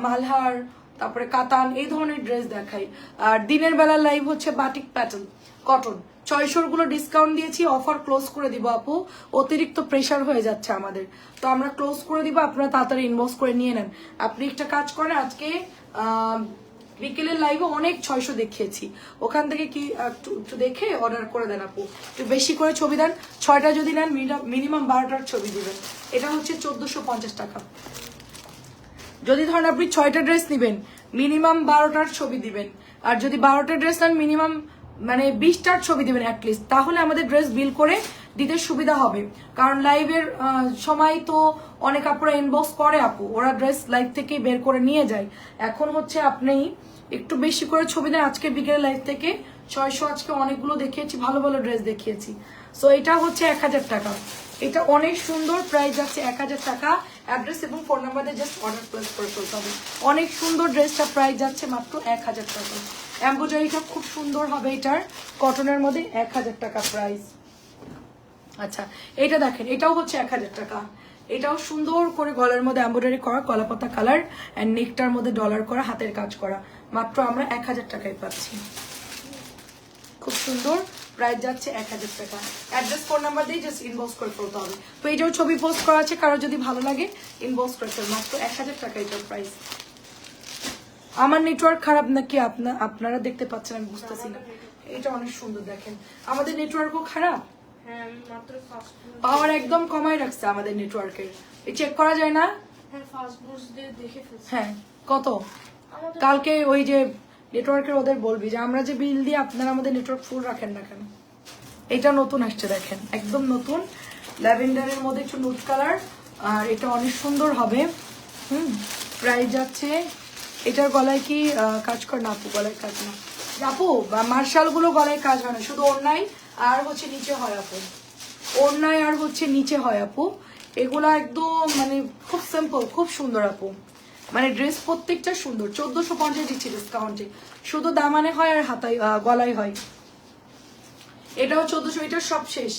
A: মালহার, তারপরে কাতান এই ধরনের ড্রেস দেখাই, আর দিনের বেলার লাইভ হচ্ছে বাটিক প্যাটার্ন কটন। 600 গুলো ডিসকাউন্ট দিয়েছি, অফার ক্লোজ করে দিব আপু, অতিরিক্ত প্রেসার হয়ে যাচ্ছে আমাদের, তো আমরা ক্লোজ করে দিব, আপনারা তাড়াতাড়ি ইনবক্স করে নিয়ে নেন। আপনি একটা কাজ করেন, আজকে বিকেলের লাইভে অনেক 600 দেখিয়েছি, ওখান থেকে কি একটু দেখে অর্ডার করে দেন আপু, একটু বেশি করে ছবি দেন, 6টা যদি নেন মিনিমাম 12টার ছবি দিবেন। এটা হচ্ছে 1450 টাকা। যদি ধরেন আপনি 6টা ড্রেস নেবেন, মিনিমাম 12টার ছবি দিবেন, আর যদি 12টা ড্রেস নেন মিনিমাম মানে 20টার ছবি দিবেন অ্যাটলিস্ট, তাহলে আমাদের ড্রেস বিল করে দিতে সুবিধা হবে। কারণ লাইভের সময় তো অনেক আপুরা ইনবক্স করে আপু, ওরা ড্রেস লাইভ থেকে বের করে নিয়ে যায়। এখন হচ্ছে আপনি একটু বেশি করে ছবি দেন, আজকে বিকেলের লাইভ থেকে 600 আজকে অনেকগুলো দেখিয়েছি, ভালো ভালো ড্রেস দেখিয়েছি। সো এটা হচ্ছে 1000 টাকা, এটা অনেক সুন্দর, প্রাইস যাচ্ছে 1000 টাকা। অ্যাড্রেস এবং ফোন নাম্বার দিয়ে জাস্ট অর্ডার প্লেস করে ফেলতে হবে। অনেক সুন্দর ড্রেসটা, প্রাইস যাচ্ছে মাত্র 1000 টাকা। এমব্রয়ডারিটা খুব সুন্দর হবে, এটার কটনের মধ্যে 1000 টাকা প্রাইস। আচ্ছা এটা দেখেন, এটাও হচ্ছে 1000 টাকা, এটাও সুন্দর করে গলার মধ্যে এমব্রয়ডারি করা, কলাপাতা কালার অ্যান্ড নেকটার মধ্যে ডলার করা, হাতের কাজ করা, মাত্র আমরা 1000 টাকায় পাচ্ছি। খুব সুন্দর, প্রাইস যাচ্ছে 1000 টাকা। অ্যাড্রেস ফোন নাম্বার দিয়ে জাস্ট ইনবক্স করে ফেলতে হবে। পেজেও ছবি পোস্ট করা আছে, কারো যদি ভালো লাগে ইনবক্স করে ফেল, মাত্র 1000 টাকা এটার প্রাইস। আমার নেটওয়ার্ক খারাপ নাকি আপনারা দেখতে পাচ্ছেন আমি বুঝতেছি না। এটা অনেক সুন্দর, দেখেন আমাদের নেটওয়ার্কও খারাপ, পাওয়ার একদম কমাই রাখছে আমাদের নেটওয়ার্কের, এই চেক করা যায় না। হ্যাঁ কত, কালকে ওই যে নেটওয়ার্কের ওদের বলবি যে আমরা যে বিল দিয়ে আপনারা আমাদের নেটওয়ার্ক ফুল রাখেন না কেন। এটা নতুন আসছে দেখেন, একদম নতুন, ল্যাভেন্ডারের মধ্যে একটু নুট কালার, আর এটা অনেক সুন্দর হবে। প্রাইস যাচ্ছে, এটার গলায় কি কাজ করে না আপু? গলায় কাজ না আপু, মার্শাল গুলো গলায় কাজ হয় না, শুধু ওড়নায় আর হচ্ছে নিচে হয় আপু, ওড়নায় আর হচ্ছে নিচে হয় আপু। এগুলা একদম মানে খুব সিম্পল, খুব সুন্দর আপু, মানে ড্রেস প্রত্যেকটা সুন্দর। 1450 দিচ্ছি ডিসকাউন্টে, শুধু দামানে হয় আর হাতায় গলায় হয়। এটাও 1400, এটা সব শেষ,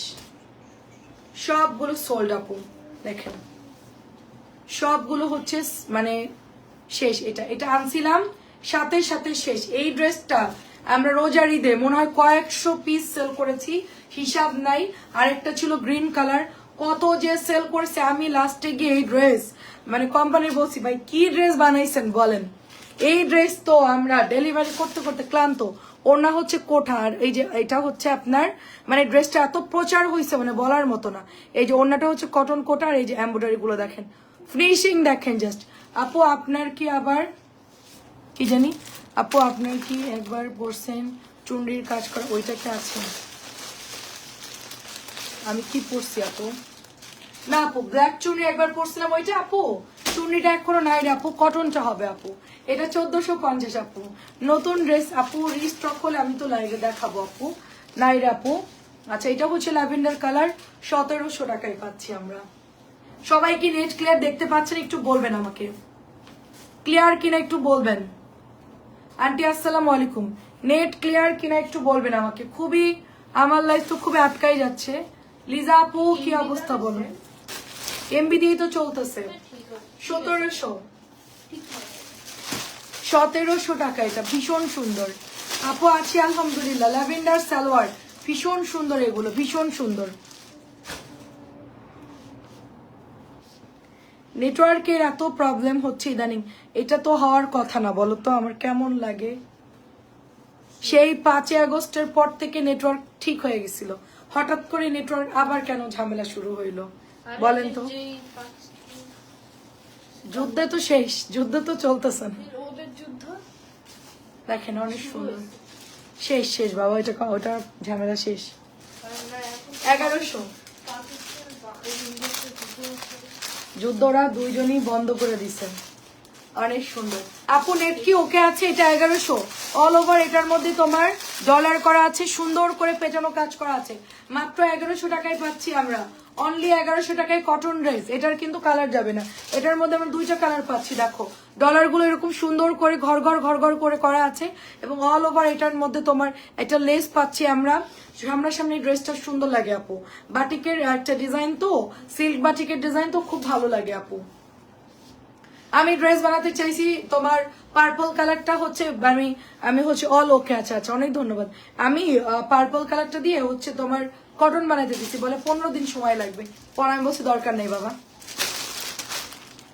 A: সবগুলো সোল্ড আপু, দেখেন সবগুলো হচ্ছে মানে শেষ। এটা এটা আনছিলাম সাথে সাথে শেষ। এই ড্রেসটা আমরা রোজার ঈদে মনে হয় কয়েকশো পিস সেল করেছি, হিসাব নাই। আরেকটা ছিল গ্রিন কালার, কত যে সেল করেছে। আমি লাস্টে গিয়ে এই ড্রেস মানে কোম্পানির বলছি, ভাই কি ড্রেস বানাইছেন বলেন। এই ড্রেস তো আমরা ডেলিভারি করতে করতে ক্লান্ত। ওড়না হচ্ছে কোঠা, আর এই যে এটা হচ্ছে আপনার মানে ড্রেসটা এত প্রচার হয়েছে মানে বলার মতো না। এই যে ওড়নাটা হচ্ছে কটন কোটা, আর এই যে এমব্রয়ডারি গুলো দেখেন, ফিনিশিং দেখেন জাস্ট। আপু আপনার কি আবার কি জানি, আপু আপনার কি একবার পরছেন চুনরির কাজ করা, ওইটাকে আছে? আমি কি পরছি আপু? না আপু, ব্ল্যাক চুনরি একবার পরছিলাম, ওইটা আপু চুনরিটা এখনো নাই রে আপু, কটনটা হবে আপু। এটা 1450 আপু, নতুন ড্রেস আপু, রিস্টক হলে আমি তো লাইভে দেখাবো আপু, নাই রে আপু। আচ্ছা এটা হচ্ছে ল্যাভেন্ডার কালার, 1700 টাকায় পাচ্ছি আমরা। সবাই কি নেট ক্লিয়ার দেখতে পাচ্ছেন? একটু বলবেন আমাকে, ক্লিয়ার কিনা একটু বলবেন। আন্টি আসসালামু আলাইকুম, নেট ক্লিয়ার কিনা একটু বলবেন আমাকে। খুবই আমার লাইফ তো খুবই আটকাই যাচ্ছে। লিজা আপু কি অবস্থা বলো? এমবি দিয়ে তো চলতেছে। 1700 টাকা, এটা ভীষণ সুন্দর আপু। আছি আলহামদুলিল্লাহ। ল্যাভেন্ডার সালোয়ার, ভীষণ সুন্দর, এগুলো ভীষণ সুন্দর। নেটওয়ার্কের এত প্রবলেম হচ্ছে ইদানিং, এটা তো হওয়ার কথা না বলো তো, আমার কেমন লাগে। সেই 5 আগস্টের পর থেকে নেটওয়ার্ক ঠিক হয়ে গেছিল, হঠাৎ করে নেটওয়ার্ক আবার কেন ঝামেলা শুরু হইলো বলেন তো? যুদ্ধে তো শেষ, যুদ্ধ তো চলতেছে না। দেখেন অনেক সুন্দর, শেষ শেষ বাবা, ওটা ঝামেলা শেষ। 1100 যুদ্ধ ওরা দুইজনই বন্ধ করে দিছে। অনেক সুন্দর আপু, নেট কি ওকে আছে? এটা 1100 অল ওভার, এটার মধ্যে তোমার ডলার করা আছে, সুন্দর করে পেটানো কাজ করা আছে। মাত্র 1100 টাকায় পাচ্ছি আমরা, অনলি 1100 টাকায় কটন ড্রেস। এটার কিন্তু কালার যাবে না, এটার মধ্যে আমরা দুইটা কালার পাচ্ছি। দেখো ডলার গুলো এরকম সুন্দর করে ঘর ঘর ঘর ঘর করে করা আছে, এবং অল ওভার এটার মধ্যে তোমার একটা লেস পাচ্ছি আমরা। সামনাসামনি ড্রেসটা সুন্দর লাগে আপু, বাটিকের একটা ডিজাইন তো, সিল্ক বাটিকের ডিজাইন তো খুব ভালো লাগে আপু। আমি ড্রেস বানাতে চাইছি তোমার পার্পল কালারটা হচ্ছে, আমি হচ্ছে অল ওকে। আচ্ছা আচ্ছা, অনেক ধন্যবাদ। আমি পার্পল কালারটা দিয়ে হচ্ছে তোমার কটন বানাতে দিচ্ছি, বলে 15 দিন সময় লাগবে। পরে আমি বলছি দরকার নেই বাবা,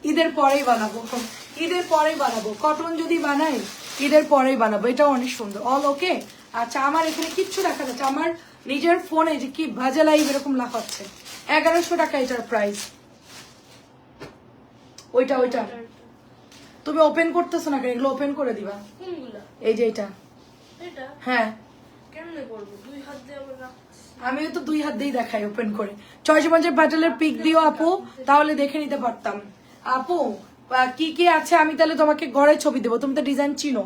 A: ঈদের পরেই বানাবো, ঈদের পরেই বানাবো। কটন যদি বানাই ঈদের পরেই বানাবো। এটাও অনেক সুন্দর, অল ওকে। আচ্ছা, আমার এখানে কিচ্ছু দেখা যাচ্ছে, আমার নিজের ফোনে যে কি বাজে লাইভ এরকম লাফাচ্ছে। 1100 টাকা এটার প্রাইস। ওইটা তুমি ওপেন করতেছো না কেন? এগুলো ওপেন করে দিবা। এই যে এটা, হ্যাঁ আমিও তো 2 হাত দিয়েই দেখাই ওপেন করে। 650 প্যাটেলের পিক দিও আপু, তাহলে দেখে নিতে পারতাম। আপু কি কি আছে আমি তাহলে তোমাকে ঘরে ছবি দেবো, তুমি তো ডিজাইন চিনো।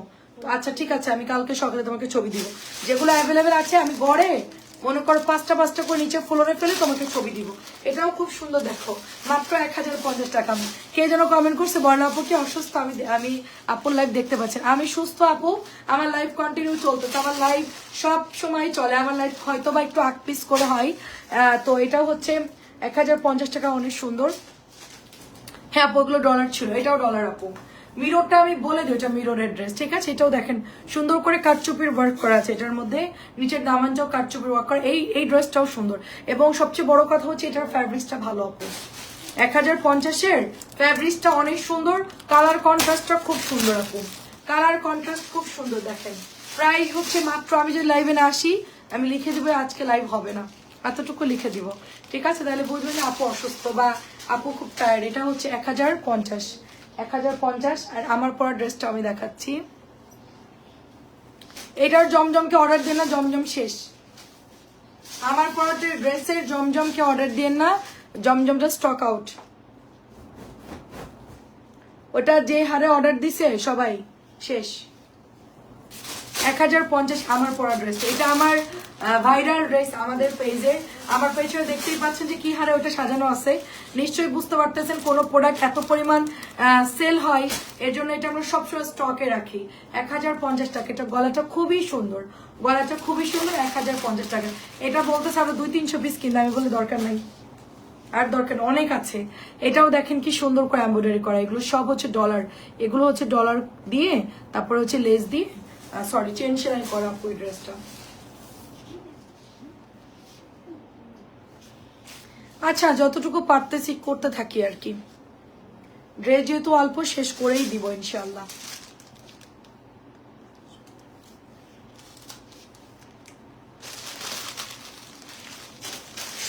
A: আচ্ছা ঠিক আছে, আমি কালকে সকালে তোমাকে ছবি দিব, যেগুলো অ্যাভেলেবেল আছে। আমি ঘরে মনে করো 5টা করে নিচে ফ্লোরে ফেলে তোমাকে ছবি দিব। এটাও খুব সুন্দর, দেখো মাত্র 1050 টাকা। কে যেন কমেন্ট করছে, বর্ণা আপু কি অসুস্থ? আমি আপুর লাইভ দেখতে পাচ্ছেন, আমি সুস্থ আপু। আমার লাইভ কন্টিনিউ চলতেছে, আমার লাইভ সব সময় চলে। আমার লাইভ হয়তো বা একটু 8 পিস করে হয়। তো এটাও হচ্ছে 1050 টাকা, অনেক সুন্দর। হ্যাঁ আপু ওগুলো ডলার ছিল, এটাও ডলার আপু। মিররটা আমি বলে দিই, এটা মিররের ড্রেস, ঠিক আছে। এটাও দেখেন সুন্দর করে কাটচুপির ওয়ার্ক করা আছে, এটার মধ্যে নিচের দামানটাও কাটচুপির ওয়ার্ক করা। এই ড্রেসটাও সুন্দর, এবং সবচেয়ে বড় কথা হচ্ছে এটার ফ্যাব্রিক্সটা ভালো আপু। 1050-এর ফ্যাব্রিক্সটা অনেক সুন্দর, কালার কন্ট্রাস্টটা খুব সুন্দর আপু, কালার কন্ট্রাস্ট খুব সুন্দর। দেখেন প্রাইস হচ্ছে মাত্র, আমি যদি লাইভে না আসি আমি লিখে দিব আজকে লাইভ হবে না, এতটুকু লিখে দিব, ঠিক আছে। তাহলে বুঝবেন যে আপু অসুস্থ বা আপু খুব টায়ার্ড। এটা হচ্ছে 1050, 1050। আর আমার পরা ড্রেসটা আমি দেখাচ্ছি, এটার জমজমকে অর্ডার দেন না, জমজম শেষ। আমার পরা ড্রেসের জমজমকে অর্ডার দেন না, জমজমটা স্টক আউট। ওটা যে হারে অর্ডার দিছে সবাই শেষ। 1050 আমার পরা ড্রেস, এটা আমার ভাইরাল ড্রেস আমাদের পেজে। আমার পেজে দেখতেই পাচ্ছেন যে কি হারে ওটা সাজানো আছে, নিশ্চয়ই বুঝতে পারতেছেন। কোনো প্রোডাক্ট এত পরিমাণ সেল হয়, এর জন্য এটা আমরা সবসময় স্টকে রাখি। 1050 টাকা। এটা গলাটা খুবই সুন্দর, গলাটা খুবই সুন্দর, 1050 টাকা। এটা বলতেছে আরো 200-300 পিস কিনলে, আমি বলি দরকার নাই, আর দরকার অনেক আছে। এটাও দেখেন কি সুন্দর করে এমব্রয়ডারি করা, এগুলো সব হচ্ছে ডলার, এগুলো হচ্ছে ডলার দিয়ে, তারপরে হচ্ছে লেস দিয়ে, সরি চেন সেলাই করা আপু এই ড্রেসটা। আচ্ছা যতটুকু পারতেছি করতে থাকি আর কি। ড্রেস যেহেতু অল্প, শেষ করেই দিব ইনশাল্লাহ।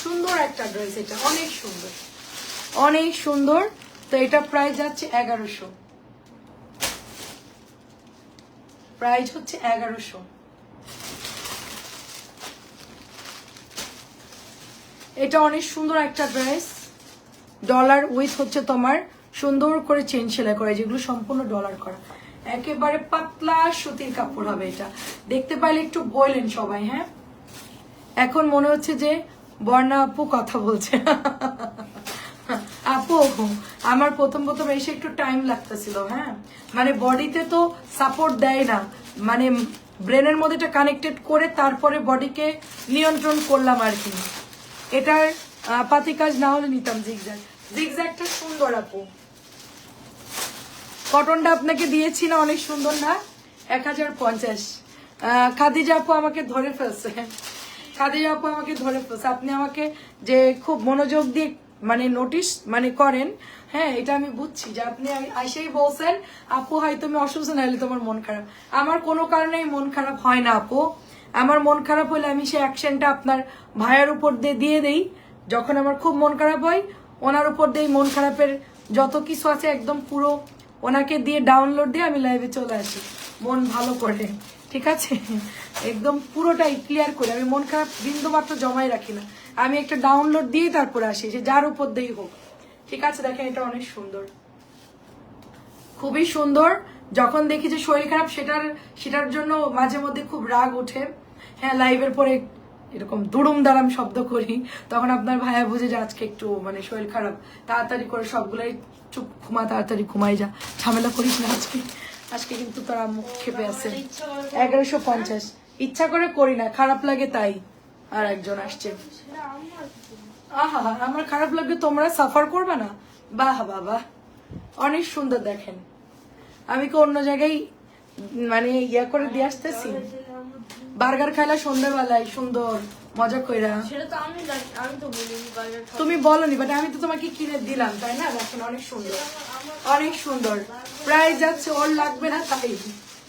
A: সুন্দর একটা ড্রেস, এটা অনেক সুন্দর, অনেক সুন্দর। তো এটা প্রাইস যাচ্ছে 1100, প্রাইস হচ্ছে 1100। এটা অনেক সুন্দর একটা ড্রেস, ডলার উইথ হচ্ছে তোমার সুন্দর করে চেন সেলাই করা, যেগুলো সম্পূর্ণ ডলার করা, একেবারে পাতলা সুতির কাপড় হবে। এটা দেখতে পাইলে একটু বললেন সবাই, হ্যাঁ। এখন মনে হচ্ছে যে বর্ণা আপু কথা বলছে। আপু আমার প্রথম এসে একটু টাইম লাগতেছিল, হ্যাঁ, মানে বডিতে তো সাপোর্ট দেয় না, মানে ব্রেনের মধ্যে এটা কানেক্টেড করে তারপরে বডিকে নিয়ন্ত্রণ করলাম আর কি। এটার পাতি কাজ না হলে নিতাম জিগজ্যাগ, জিগজ্যাগটা সুন্দর আপু। কটনটা আপনাকে দিয়েছি না, অনেক সুন্দর না? 1050। খাদিজা আপু আমাকে ধরে ফেলছে, খাদিজা আপু আমাকে ধরে ফেলছে। আপনি আমাকে যে খুব মনোযোগ দিয়ে মানে নোটিস মানে করেন, হ্যাঁ, এটা আমি বুঝছি যে আপনি আইসেই বলছেন আপু হয় তুমি অসুস্থ, নাহলে তোমার মন খারাপ। আমার কোনো কারণেই মন খারাপ হয় না আপু, আমার মন খারাপ হলে আমি সেই অ্যাকশনটা আপনার ভাইয়ের উপর দিয়ে দেই। যখন আমার খুব মন খারাপ হয় ওনার উপর দিয়ে মন খারাপের যত কিছু আছে একদম পুরো ওনাকে দিয়ে ডাউনলোড দিয়ে আমি লাইভে চলে আসি মন ভালো করে, ঠিক আছে? একদম পুরোটাই ক্লিয়ার করে আমি মন খারাপ বিন্দু মাত্র জমাই রাখি না, আমি একটা ডাউনলোড দিয়ে তারপরে আসি, সে যার উপর দিয়েই হোক, ঠিক আছে? দেখেন এটা অনেক সুন্দর, খুবই সুন্দর। যখন দেখি যে শরীর খারাপ সেটার জন্য মাঝে মধ্যে খুব রাগ ওঠে, হ্যাঁ, লাইভের পরে এরকম দুড়ুম দারাম শব্দ করি, তখন আপনার ভাইয়া বুঝে যে আজকে একটু মানে শরীর খারাপ, তাড়াতাড়ি করে সবগুলাই চুপ ঘুমা, তাড়াতাড়ি ঘুমাই যা, ঝামেলা করিস না আজকে। আজকে কিন্তু তারা মুখ খেপে আছে। 1150 ইচ্ছা করে করি না, খারাপ লাগে তাই। আর একজন আসছে, আহা আমার খারাপ লাগবে, তোমরা সাফার করবে না? বাহ বাবা, অনেক সুন্দর। দেখেন আমি কি অন্য জায়গায় মানে ইয়া করে দিয়ে আসতেছি? বার্গার খাইলা সন্ধ্যাবেলায় সুন্দর মজা কইরা, তুমি বলনি, বাট আমি তো তোমাকে কিনে দিলাম, তাই না? দেখেন অনেক সুন্দর, অনেক সুন্দর। প্রাইস যাচ্ছে ওর লাগবে না তাই।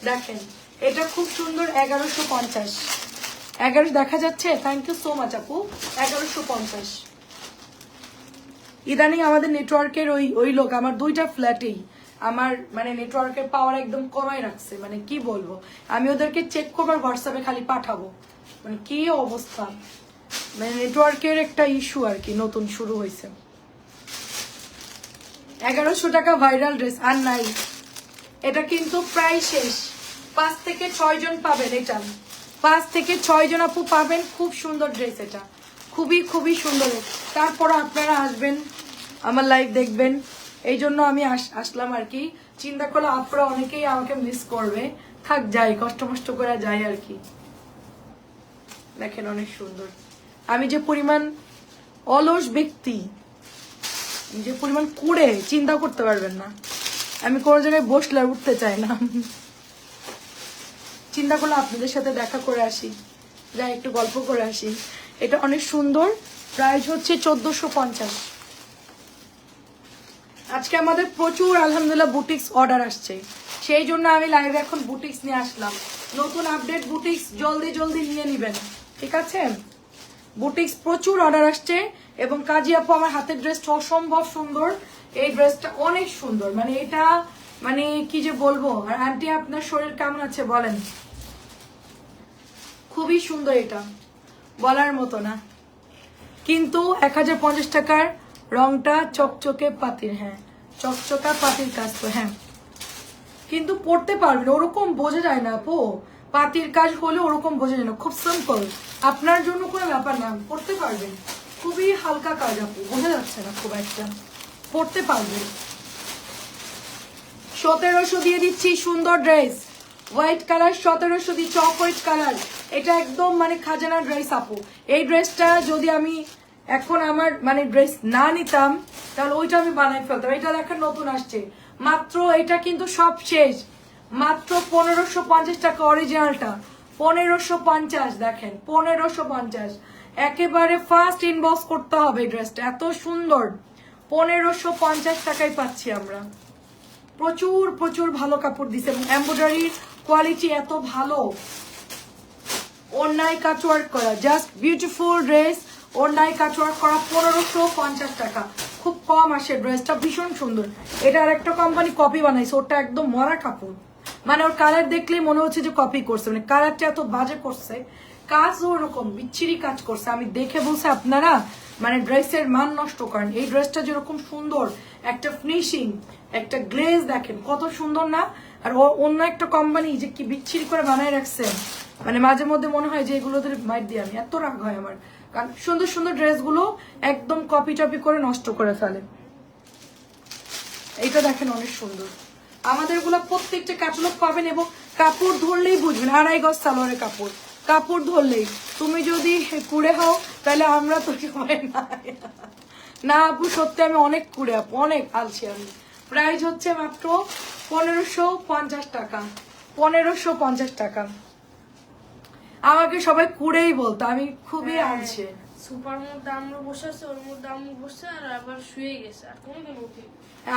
A: দেখেন এটা খুব সুন্দর, 1150। 11 দেখা যাচ্ছে? থ্যাংক ইউ সো মাচ আপু। 1150। ইদানিং আমাদের নেটওয়ার্কের ওই লোক আমার 2টা ফ্ল্যাটেই আমার মানে নেটওয়ার্কের পাওয়ার একদম কমাই রাখছে, মানে কি বলবো, আমি ওদেরকে চেক করবার হোয়াটসঅ্যাপে খালি পাঠাবো, মানে কি অবস্থা, মানে নেটওয়ার্কের একটা ইস্যু আর কি নতুন শুরু হয়েছে। 1100 টাকা ভাইরাল ড্রেস আর নাই, এটা কিন্তু প্রায় শেষ। 5 থেকে 6 জন পাবেন এটা, 5 থেকে 6 জন আপু পাবেন। খুব সুন্দর ড্রেস, এটা খুবই খুবই সুন্দর। তারপর আপনারা আসবেন আমার লাইভ দেখবেন, এই জন্য আমি আসলাম আর কি। চিন্তা করলে আপনারা অনেকেই আমাকে মিস করবে, থাক যাই, কষ্ট মষ্ট করে যাই আর কি। দেখেন অনেক সুন্দর। আমি যে পরিমাণ অলস ব্যক্তি, যে পরিমাণ কুড়ে চিন্তা করতে পারবেন না, আমি কোনো জায়গায় বসলে আর উঠতে চাই না। চিন্তা করলে আপনাদের সাথে দেখা করে আসি, যাই একটু গল্প করে আসি। এটা অনেক সুন্দর, প্রাইস হচ্ছে 1450। আজকে আমাদের প্রচুর আলহামদুলিল্লাহ বুটিক্স অর্ডার আসছে, সেই জন্য আমি লাইভে এখন বুটিক্স নিয়ে আসলাম। নতুন আপডেট বুটিক্স জলদি জলদি নিয়ে নিবেন, ঠিক আছে? বুটিক্স প্রচুর অর্ডার আসছে, এবং কাজী আপু আমার হাতের ড্রেসটা অসম্ভব সুন্দর। এই ড্রেসটা অনেক সুন্দর, মানে এটা মানে কি যে বলবো। আর আন্টি আপনার শরীর কেমন আছে বলেন? খুবই সুন্দর, এটা বলার মতো না। কিন্তু 1050 টাকার, রংটা চকচকে পাতির, হ্যাঁ চকচকা পাতির কাজ তো, হ্যাঁ কিন্তু পড়তে পারবেন, ওরকম বোঝা যায় না আপু, পাতির কাজ হলে ওরকম বোঝা যায় না, খুব সিম্পল, আপনার জন্য কোনো ব্যাপার না, পড়তে পারবেন। খুবই হালকা কাজ আপু, বোঝা যাচ্ছে না খুব একটা, পড়তে পারবেন। 1700 দিয়ে দিচ্ছি সুন্দর ড্রেস, হোয়াইট কালার 1700 দিয়ে, চক হোয়াইট কালার, এটা একদম মানে খাজানা ড্রেস আপু। এই ড্রেসটা যদি আমি এখন আমার মানে ড্রেস না নিতাম তাহলে ওইটা আমি বানাই ফেলতাম। এটা দেখেন নতুন আসছে মাত্র, এটা কিন্তু সব শেষ, মাত্র 1550 টাকা অরিজিনালটা, 1550। দেখেন 1550, একেবারে ফার্স্ট ইনবক্স করতে হবে এই ড্রেসটা, এত সুন্দর। 1550 টাকায় পাচ্ছি আমরা। প্রচুর প্রচুর ভালো কাপড় দিছে, এমব্রয়ডারির কোয়ালিটি এত ভালো, ওড়নায় কাটওয়ার্ক করা, জাস্ট বিউটিফুল ড্রেস, ওড়নায় কাটওয়ার্ক করা, 1550 টাকা, খুব কম আসে ড্রেসটা, ভীষণ সুন্দর। এটা আর একটা কোম্পানি কপি বানাইছে, ওটা একদম মরা কাপড়, মানে ওর কালার দেখলেই মনে হচ্ছে যে কপি করছে, মানে কালারটা এত বাজে করছে, কাজ ওরকম বিচ্ছিরি কাজ করছে। আমি দেখে বলছি আপনারা মানে ড্রেসের মান নষ্ট করেন। এই ড্রেসটা যেরকম সুন্দর, একটা ফিনিশিং, একটা গ্লেজ দেখেন কত সুন্দর না। আর অন্য একটা কোম্পানি যে কি বিচ্ছিরি করে বানায় রাখছে, মানে মাঝে মধ্যে মনে হয় যে এগুলোদের মাইট দিয়ে আমি, এত রাগ হয় আমার, কারণ সুন্দর সুন্দর ড্রেসগুলো একদম কপি টপি করে নষ্ট করে ফেলে। এইটা দেখেন অনেক সুন্দর, আমাদের গুলো প্রত্যেকটা ক্যাটালগ পাবেন, এবং কাপড় ধরলেই বুঝবেন 2.5 গজ সালোয়ারের কাপড়, কাপড় ধরলেই। তুমি যদি কুড়ে হও তাহলে আমরা তো সবাই না আপু, সত্যি আমি অনেক কুড়ে আপু, অনেক আলছি আমি। প্রাইস হচ্ছে মাত্র 1550 টাকা, 1550 টাকা। আমাকে সবাই কুড়েই বলতো, আমি খুবই আলছি।
B: সুপার মধ্যে আমরা বসে আছে, ওর মধ্যে আম্মু বসছে আর আবার শুয়ে গেছে, আর কোনোদিন উঠে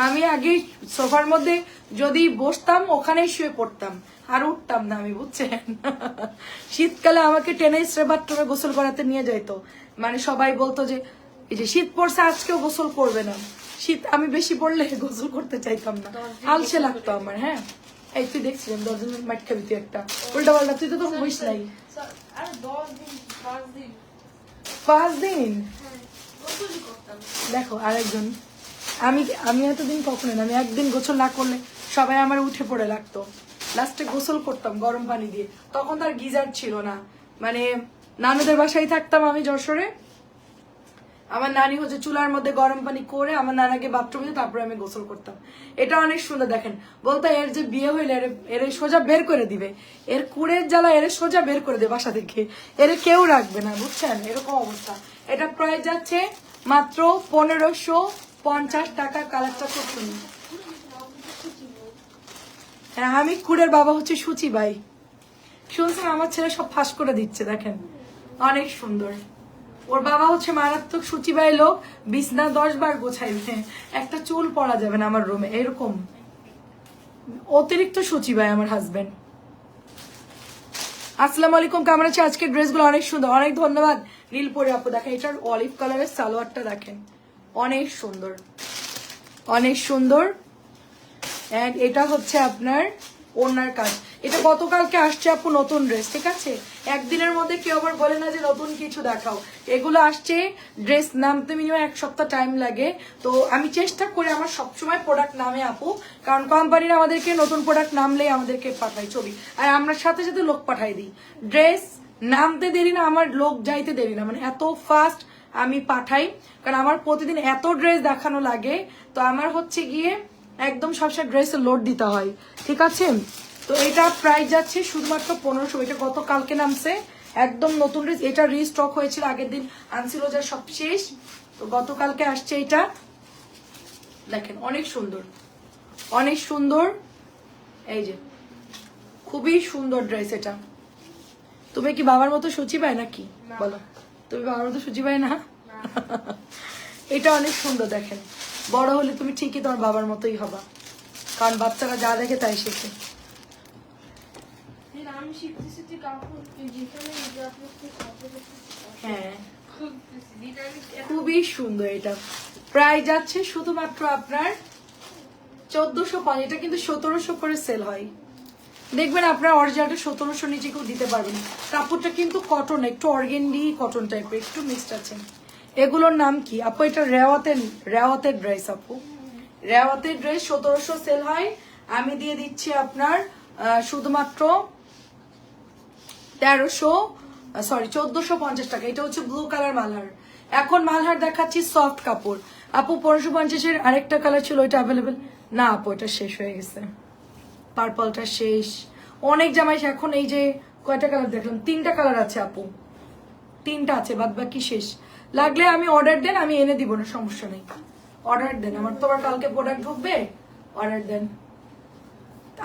A: আমি আগে সোফার মধ্যে যদি বসতাম ওখানেই শুয়ে পড়তাম, আর উঠতাম না আমি, বুঝছেন? শীতকালে আমাকে টেনে ইস্রে বাথরুমে গোসল করাতে নিয়ে যাইতো, মানে সবাই বলতো যে এই যে শীত পড়ছে আজকেও গোসল করবে না, শীত আমি বেশি পড়লে গোসল করতে চাইতাম না, আলসে লাগতো আমার। হ্যাঁ, এই তুই দেখছিলাম 10 দিন মাইট খাবি তুই একটা, উল্টা পাল্টা, তুই তো তখন হইস নাই।
B: আরে 10 দিন 5 দিন
A: 5 দিন
B: হ্যাঁ গোসলই করতাম।
A: দেখো আরেকজন, আমি আমি এতদিন কখনো না, আমি একদিন গোসল না করলে সবাই আমার উঠে পড়ে লাগতো, লাস্টে গোসল করতাম গরম পানি দিয়ে, তখন তার গিজার ছিল না, মানে নানুদের বাসায় থাকতাম আমি যশোরে, আমার নানি হচ্ছে চুলার মধ্যে গরম পানি করে আমার নানাকে বাথরুমে তারপরে আমি গোসল করতাম। এটা অনেক সুন্দর, দেখেন বলতো এর যে বিয়ে হইলে এর সোজা বের করে দিবে, এর কুড়ের জ্বালা এর সোজা বের করে দেবে বাসা থেকে, এর কেউ রাখবে না, বুঝছেন? এরকম অবস্থা। এটা প্রায় যাচ্ছে মাত্র 1550 টাকা, কালারটা খুব সুন্দর। হ্যাঁ, আমি কুড়ের বাবা হচ্ছে সুচি ভাই, শুনছেন? আমার ছেলে সব ফাঁস করে দিচ্ছে, দেখেন অনেক সুন্দর। ওর বাবা হচ্ছে মারাত্মক সূচিবাই লোক, বিছনা 10 বার গোছাইবে, একটা চুল পড়া যাবে না আমার রুমে, এরকম অতিরিক্ত সূচিবাই আমার হাজবেন্ড। আসসালামু আলাইকুম, কেমন আছে? আজকের ড্রেসগুলো অনেক সুন্দর, অনেক ধন্যবাদ নীলপরি আপু। দেখেন এটার অলিভ কালারের সালোয়ারটা দেখেন, অনেক সুন্দর, অনেক সুন্দর। এন্ড এটা হচ্ছে আপনার ওনার কাজ। এটা গতকালকে আসছে আপু নতুন ড্রেস, ঠিক আছে? একদিনের মধ্যে কেউ আবার বলে না যে নতুন কিছু দেখাও, এগুলো আসছে ড্রেস নামতে মিনিমাম 1 সপ্তাহ টাইম লাগে। তো আমি চেষ্টা করি আমার সবসময় প্রোডাক্ট নামে আপু, কারণ কোম্পানিরা আমাদেরকে নতুন প্রোডাক্ট নামলেই আমাদেরকে পাঠায় ছবি, আর আমরা সাথে সাথে লোক পাঠাই দিই। ড্রেস নামতে দেরি না, আমার লোক যাইতে দেরি না, মানে এত ফাস্ট আমি পাঠাই, কারণ আমার প্রতিদিন এত ড্রেস দেখানো লাগে। তো আমার হচ্ছে গিয়ে একদম সবসময় ড্রেসে লোড দিতে হয়, ঠিক আছে? তো এটা প্রাইস যাচ্ছে শুধুমাত্র 1500। এটা গতকালকে নামছে, একদম নতুন ড্রেস, এটা রিস্টক হয়েছিল, আগের দিন আনছিল যা সব শেষ, তো গতকালকে আসছে এটা। দেখেন অনেক সুন্দর, অনেক সুন্দর, এই যে খুবই সুন্দর ড্রেস এটা। তুমি কি বাবার মতো সুচি পায় নাকি? বলো, তুমি বাবার মতো সুচি পায় না? এটা অনেক সুন্দর, দেখেন বড় হলে তুমি ঠিকই তোমার বাবার মতোই হবা, কারণ বাচ্চারা যা দেখে তাই শেখে।
B: আমি শিখতেছি তুই কাপড় যেখানে
A: হ্যাঁ, খুবই সুন্দর। এটা প্রায় যাচ্ছে শুধুমাত্র আপনার 1450। এটা কিন্তু 1700 করে সেল হয়, দেখবেন আপনার অরিজিনালটা 1700 নিচে কেউ দিতে পারবেন। কাপড়টা কিন্তু কটন, একটু অর্গেন্ডি কটন টাইপের, একটু মিক্সড আছে। এগুলোর নাম কি আপু? এটা রেওয়াতের ড্রেস আপু, রেওয়াতের ড্রেস 1700 সেল হয়, আমি দিয়ে দিচ্ছি আপনার শুধুমাত্র 1450 টাকা। এটা হচ্ছে ব্লু কালার মালহার। এখন মালহার দেখাচ্ছি সফট কাপড় আপু, 1550-এর আরেকটা কালার ছিল, ওইটা অ্যাভেলেবেল না আপু, এটা শেষ হয়ে গেছে, পার্পলটা শেষ। অনেক জামাই এখন, এই যে কয়টা কালার দেখলাম, 3টা কালার আছে আপু, 3টা আছে, বাদ বাকি শেষ। লাগলে আমি অর্ডার দেন, আমি এনে দিব না, সমস্যা নেই, অর্ডার দেন। আমার তো আবার কালকে প্রোডাক্ট ঢুকবে, অর্ডার দেন।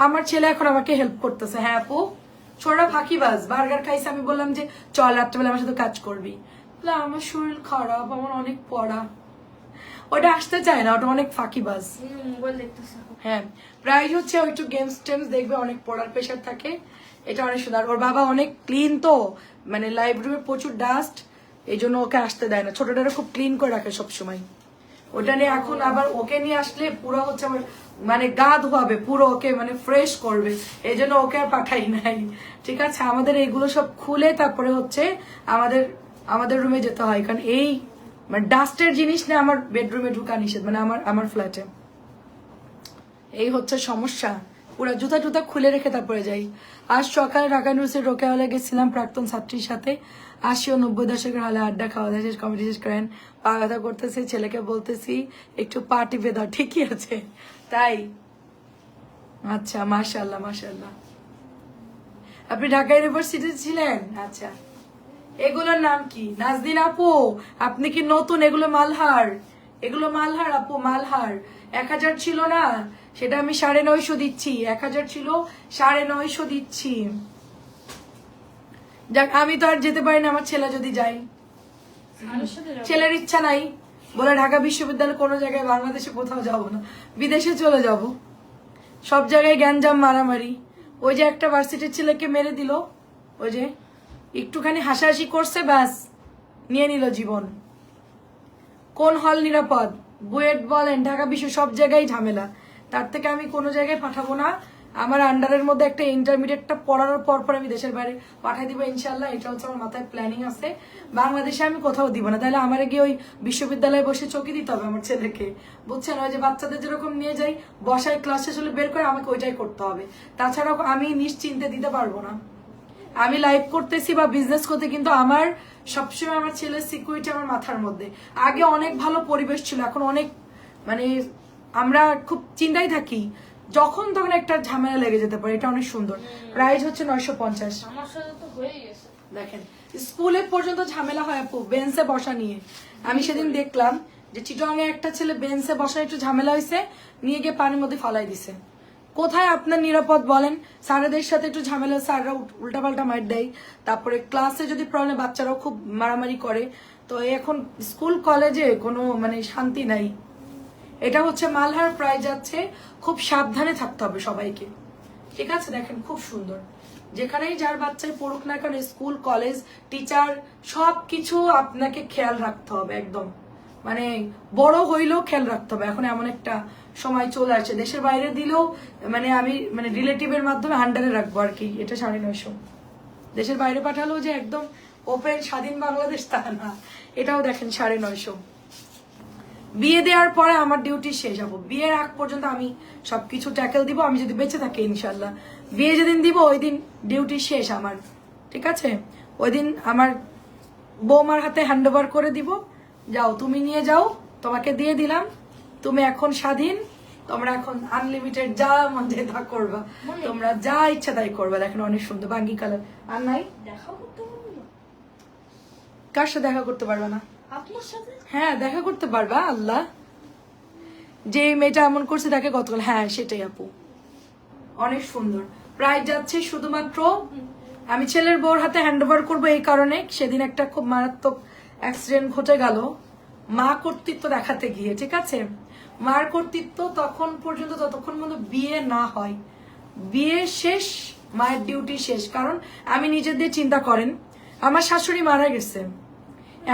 A: আমার ছেলে এখন আমাকে হেল্প করতেছে। হ্যাঁ আপু, ছোড়া ফাঁকিবাজ, বার্গার খাইছে, আমি বললাম যে চল রাত্রেবেলা আমার সাথে কাজ করবি, বলে আমার শরীর খারাপ, আমার অনেক পড়া, ওটা আসতে চায় না, ওটা অনেক ফাঁকিবাজ।
B: মোবাইল দেখতেছে।
A: হ্যাঁ, প্রাইস হচ্ছে একটু গেমস টেমস দেখবে, অনেক পড়ার প্রেশার থাকে। এটা অনেক সুন্দর। ওর বাবা অনেক ক্লিন, তো মানে লাইব্রেরিতে প্রচুর ডাস্ট, এই জন্য ওকে আসতে দেয় না, ছোটটারে খুব ক্লিন করে রাখে সবসময়। ওটা নিয়ে এখন আবার ওকে নিয়ে আসলে পুরো হচ্ছে আমার মানে গা ধোয়াবে পুরো, ওকে মানে ফ্রেশ করবে, এই জন্য ওকে আর পাঠাই নাই, ঠিক আছে? আমাদের এইগুলো সব খুলে তারপরে হচ্ছে আমাদের রুমে যেতে হয়, কারণ এই মানে ডাস্টের জিনিস নিয়ে আমার বেডরুমে ঢুকা নিষেধ, মানে আমার ফ্ল্যাটে। এই হচ্ছে সমস্যা, পুরো জুতা খুলে রেখে তারপরে যাই। আজ সকালে ঢাকা ইউনিভার্সিটি রোকেয়া হলে গেছিলাম প্রাক্তন ছাত্রীর সাথে, 80 ও 90 দশকের হলে আড্ডা, খাওয়া দাওয়া শেষ, কমেডি শেষ করেন, পা ব্যথা করতেছি, ছেলেকে বলতেছি একটু পা টিপে দাও, ঠিকই আছে তাই? আচ্ছা, মাশাআল্লাহ মাশাআল্লাহ। আপনি ঢাকা ইউনিভার্সিটিতে ছিলেন? আচ্ছা, এগুলোর নাম কি? নাজদিন আপু, আপনি কি নতুন? এগুলো মালহার, এগুলো মালহার আপু, মালহার। 1000 ছিল না, সেটা আমি 950 দিচ্ছি, 1000 ছিল 950 দিচ্ছি। যাক, আমি তো আর যেতে পারি না, আমার ছেলে যদি যাই।
B: স্যারের সাথে যাবো।
A: ছেলের ইচ্ছা নাই, বলে ঢাকা বিশ্ববিদ্যালয় কোনো জায়গায় বাংলাদেশে কোথাও যাব না, বিদেশে চলে যাব। সব জায়গায় গ্যাঞ্জাম মারামারি। ওই যে একটা ভার্সিটির ছেলেকে মেরে দিল, ওই যে একটুখানি হাসাহাসি করছে, ব্যাস নিয়ে নিল জীবন। কোন হল নিরাপদ? বুয়েট বলেন, ঢাকা বিশ্ব, সব জায়গায় ঝামেলা। তার থেকে আমি কোনো জায়গায় পাঠাবো না। আমার আন্ডারের মধ্যে একটা ইন্টারমিডিয়েটটা পড়ানোর পর পর আমি দেশের বাইরে পাঠাই দিব ইনশাল্লাহ। এটা হচ্ছে আমার মাথায় প্ল্যানিং আছে। বাংলাদেশে আমি কোথাও দিব না, তাহলে আমার গিয়ে ওই বিশ্ববিদ্যালয়ে বসে চকি দিতে হবে আমার ছেলেকে, বুঝছেন? ওই যে বাচ্চাদের যেরকম নিয়ে যাই বসায়, ক্লাস শেষ হলে বের করে আমাকে ওইটাই করতে হবে। তাছাড়াও আমি নিশ্চিন্তে দিতে পারবো না। আমি লাইভ করতেছি বা বিজনেস করতে, কিন্তু আমার সবসময় আমার ছেলের সিকিউরিটি আমার মাথার মধ্যে। আগে অনেক ভালো পরিবেশ ছিল, এখন অনেক মানে আমরা খুব চিন্তায় থাকি, যখন তখন একটা ঝামেলা লেগে যেতে পারে। এটা অনেক সুন্দর। প্রাইস হচ্ছে 950।
B: আমার সাথে তো হয়ে গেছে।
A: দেখেন স্কুলে পর্যন্ত ঝামেলা হয় আপু বেঞ্চে বসা নিয়ে। আমি সেদিন দেখলাম যে চিটং এ একটা ছেলে বেঞ্চে বসা একটু ঝামেলা হয়েছে, নিয়ে গিয়ে পানির মধ্যে ফালাই দিছে। কোথায় আপনার নিরাপদ বলেন? স্যারেদের সাথে একটু ঝামেলা, স্যাররা উল্টাপাল্টা মার দেয়। তারপরে ক্লাসে যদি প্রবলেম, বাচ্চারাও খুব মারামারি করে। তো এখন স্কুল কলেজে কোনো মানে শান্তি নাই। এটা হচ্ছে মালহার প্রাইস যাচ্ছে, খুব সাবধানে থাকতে হবে সবাইকে, ঠিক আছে? দেখেন খুব সুন্দর। যেখানেই যার বাচ্চায় পড়ুক না কেন, স্কুল কলেজ টিচার সবকিছু আপনাকে খেয়াল রাখতে হবে একদম, মানে বড় হইলেও খেয়াল রাখতে হবে। এখন এমন একটা সময় চলে আসছে, দেশের বাইরে দিলেও মানে আমি মানে রিলেটিভের মাধ্যমে আন্ডারে রাখবো আর কি। এটা 950। দেশের বাইরে পাঠালেও যে একদম ওপেন স্বাধীন বাংলাদেশ তা না। এটাও দেখেন 950। বিয়ে দেওয়ার পরে আমার ডিউটি শেষ হবো। বিয়ের আগ পর্যন্ত আমি সবকিছু ট্যাকেল দিব, আমি যদি বেঁচে থাকি ইনশাল্লাহ। বিয়ে যেদিন দিব ওই দিন ডিউটি শেষ আমার, ঠিক আছে? ওই দিন আমার বৌমার হাতে হ্যান্ড ওভার করে দিব, যাও তুমি নিয়ে যাও, তোমাকে দিয়ে দিলাম, তুমি এখন স্বাধীন, তোমরা এখন আনলিমিটেড যা মনে তা করবা, তোমরা যা ইচ্ছা তাই করবা। দেখেন অনেক সুন্দর বাঙ্গি কালার। আর নাই
B: দেখা করতে পারবো না?
A: কার সাথে দেখা করতে পারবা না?
B: আপনার সাথে?
A: হ্যাঁ দেখা করতে পারবা। আল্লাহ, যে মেয়েটা এমন করছে তাকে গতকাল, হ্যাঁ সেটাই আপু, অনেক সুন্দর। প্রাইস যাচ্ছে শুধুমাত্র, আমি ছেলের বউর হাতে হ্যান্ড ওভার করবো এই কারণে, সেদিন একটা খুব মারাত্মক অ্যাক্সিডেন্ট ঘটে গেল মা কর্তৃত্ব দেখাতে গিয়ে, ঠিক আছে? মার কর্তৃত্ব তখন পর্যন্ত, ততক্ষণ পর্যন্ত বিয়ে না হয়। বিয়ে শেষ, মায়ের ডিউটি শেষ। কারণ আমি নিজের দিয়ে চিন্তা করেন, আমার শাশুড়ি মারা গেছে,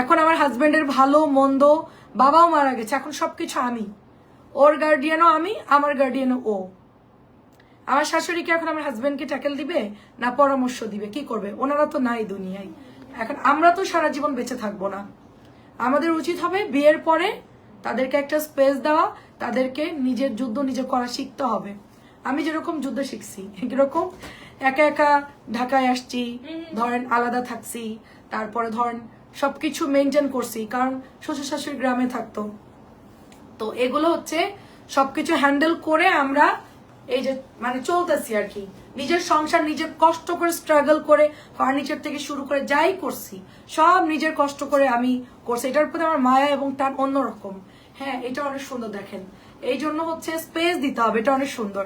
A: এখন আমার হাজবেন্ডের ভালো মন্দ, বাবাও মারা গেছে, এখন সবকিছু আমি, ওর গার্ডিয়ানও আমি, আমার গার্ডিয়ানও ও। আমার শাশুড়িকে এখন আমার হাজবেন্ডকে ট্যাকেল দিবে না পরামর্শ দিবে? কি করবে? ওনারা তো নাই দুনিয়ায়। এখন আমরা তো সারা জীবন বেঁচে থাকবো না। আমাদের উচিত হবে বিয়ের পরে তাদেরকে একটা স্পেস দেওয়া, তাদেরকে নিজের যুদ্ধ নিজে করা শিখতে হবে। আমি যেরকম যুদ্ধ শিখছি, এরকম একা একা ঢাকায় আসছি, ধরেন আলাদা থাকছি, তারপরে ধরেন সবকিছু মেনটেন করছি, কারণ শ্বশুর শাশুড়ি গ্রামে থাকতো। তো এগুলো হচ্ছে সবকিছু হ্যান্ডেল করে আমরা এই যে মানে চলতেছি আর কি। নিজের সংসার নিজের কষ্ট করে স্ট্রাগল করে, ফার্নিচার থেকে শুরু করে যাই করছি সব নিজের কষ্ট করে আমি করছি। এটার প্রতি আমার মায়া এবং টান অন্যরকম। হ্যাঁ এটা অনেক সুন্দর। দেখেন এই জন্য হচ্ছে স্পেস দিতে হবে, এটা অনেক সুন্দর।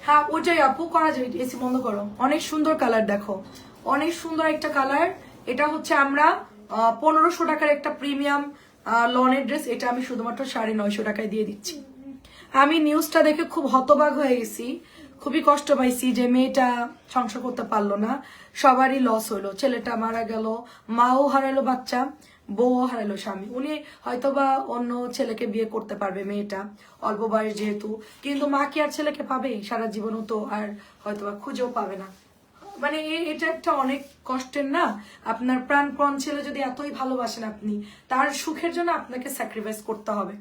A: হ্যাঁ ওইটাই আপু করা যাবে। এসি বন্ধ করো। অনেক সুন্দর কালার, দেখো অনেক সুন্দর একটা কালার। এটা হচ্ছে আমরা 1500 টাকার একটা প্রিমিয়াম লনের ড্রেস, এটা আমি শুধুমাত্র 950 টাকায় দিয়ে দিচ্ছি। আমি নিউজটা দেখে খুব হতবাক হয়ে গেছি, খুবই কষ্ট পাইছি যে মেয়েটা সংসার করতে পারলো না, সবারই লস হইলো। ছেলেটা মারা গেল, মাও হারালো বাচ্চা, বউও হারালো স্বামী। উনি হয়তোবা অন্য ছেলেকে বিয়ে করতে পারবে মেয়েটা, অল্প বয়স যেহেতু, কিন্তু মা কি আর ছেলেকে পাবে? সারা জীবনও তো আর হয়তোবা খুঁজেও পাবে না। মানে এটা একটা অনেক কষ্টের না? আপনার প্রাণপণ ছেলে যদি এতই ভালোবাসেন আপনি, তার সুখের জন্য আপনাকে স্যাক্রিফাইস করতে হবে।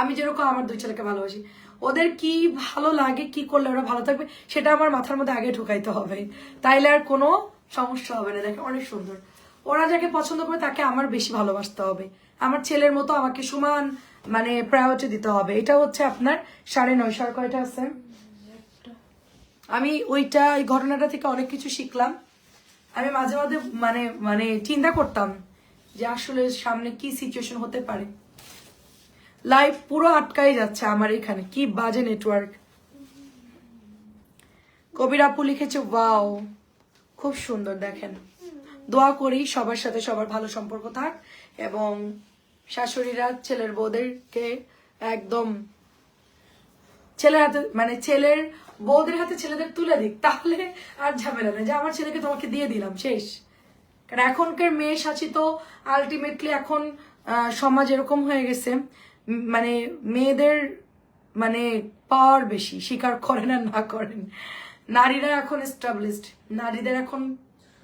A: আমি যেরকম আমার 2 ছেলেকে ভালোবাসি, ওদের কি ভালো লাগে, কি করলে ওরা ভালো থাকবে, সেটা আমার মাথার মধ্যে আগে ঢুকাইতে হবে, তাইলে আর কোনো সমস্যা হবে না। দেখে অনেক সুন্দর। ওরা যাকে পছন্দ করে তাকে আমার বেশি ভালোবাসতে হবে, আমার ছেলের মতো আমাকে সমান মানে প্রায়োরিটি দিতে হবে। এটা হচ্ছে আপনার 950। আর কয়টা আছে? আমি ওইটা এই ঘটনাটা থেকে অনেক কিছু শিখলাম। আমি মাঝে মাঝে মানে মানে চিন্তা করতাম যে আসলে সামনে কি সিচুয়েশন হতে পারে। লাইভ পুরো আটকাই যাচ্ছে আমার এখানে, কি বাজে নেটওয়ার্ক। কবির আপু লিখেছে ওয়াও, খুব সুন্দর দেখেন। দোয়া করি সবার সাথে সবার ভালো সম্পর্ক থাক এবং শাশুড়িরা ছেলের বউদেরকে একদম ছেলের হাতে মানে ছেলের বউদের হাতে ছেলেদের তুলে দিক, তাহলে আর ঝামেলা নেই যে আমার ছেলেকে তোমাকে দিয়ে দিলাম শেষ। কারণ এখনকার মেয়ে শাসি তো আলটিমেটলি এখন সমাজ এরকম হয়ে গেছে, মানে মেয়েদের মানে পাওয়ার বেশি, স্বীকার করেন আর না করেন। নারীরা এখন এস্টাবলিশড, নারীদের এখন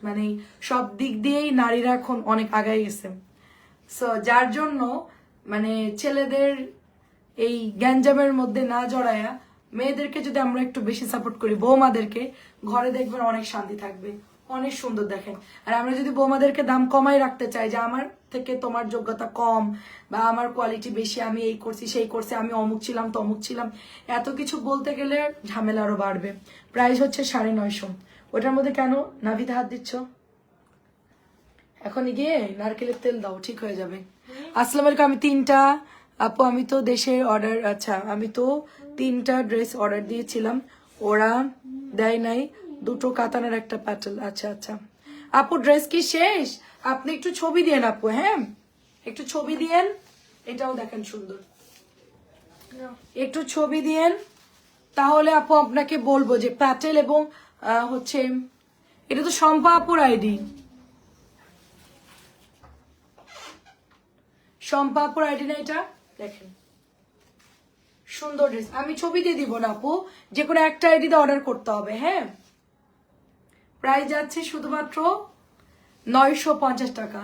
A: মানে সব দিক দিয়েই নারীরা এখন অনেক আগায় গেছে। সো যার জন্য মানে ছেলেদের এই গ্যাঞ্জামের মধ্যে না জড়ায়া মেয়েদেরকে যদি আমরা একটু বেশি সাপোর্ট করি, বৌমাদেরকে, ঘরে দেখবেন অনেক শান্তি থাকবে, অনেক সুন্দর দেখেন। আর আমরা যদি বৌমাদেরকে দাম কমাই রাখতে চাই যে আমার থেকে তোমার যোগ্যতা কম বা আমার কোয়ালিটি বেশি, আমি এই করছি সেই করছি, আমি অমুক ছিলাম তমুক ছিলাম, এত কিছু বলতে গেলে ঝামেলা আরো বাড়বে। প্রাইস হচ্ছে 950। ওটার মধ্যে কেন নাভিতে হাত দিচ্ছ? এখন গিয়ে নারকেলের তেল দাও, ঠিক হয়ে যাবে। আসসালামু আলাইকুম। আমি 3টা আপু, আমি তো দেশের অর্ডার, আচ্ছা আমি তো 3টা ড্রেস অর্ডার দিয়েছিলাম, ওরা দেয় নাই, 2টো কাতানের একটা প্যাটেল। আচ্ছা আচ্ছা আপু, ড্রেস কি শেষ? আপনি একটু ছবি দিয়েন আপু, হ্যাঁ একটু ছবি দিয়েন। এটাও দেখেন সুন্দর, একটু ছবি দিয়েন, তাহলে আপু আপনাকে বলবো যে প্যাটেল এবং হচ্ছে এটা তো শম্পা আপুর আইডি, শম্পা আপুর আইডি না এটা? দেখেন সুন্দর ড্রেস। আমি ছবি দিয়ে দিব না আপু, যে কোনো একটা আইডিতে অর্ডার করতে হবে। হ্যাঁ, প্রাইস যাচ্ছে শুধুমাত্র 950 টাকা।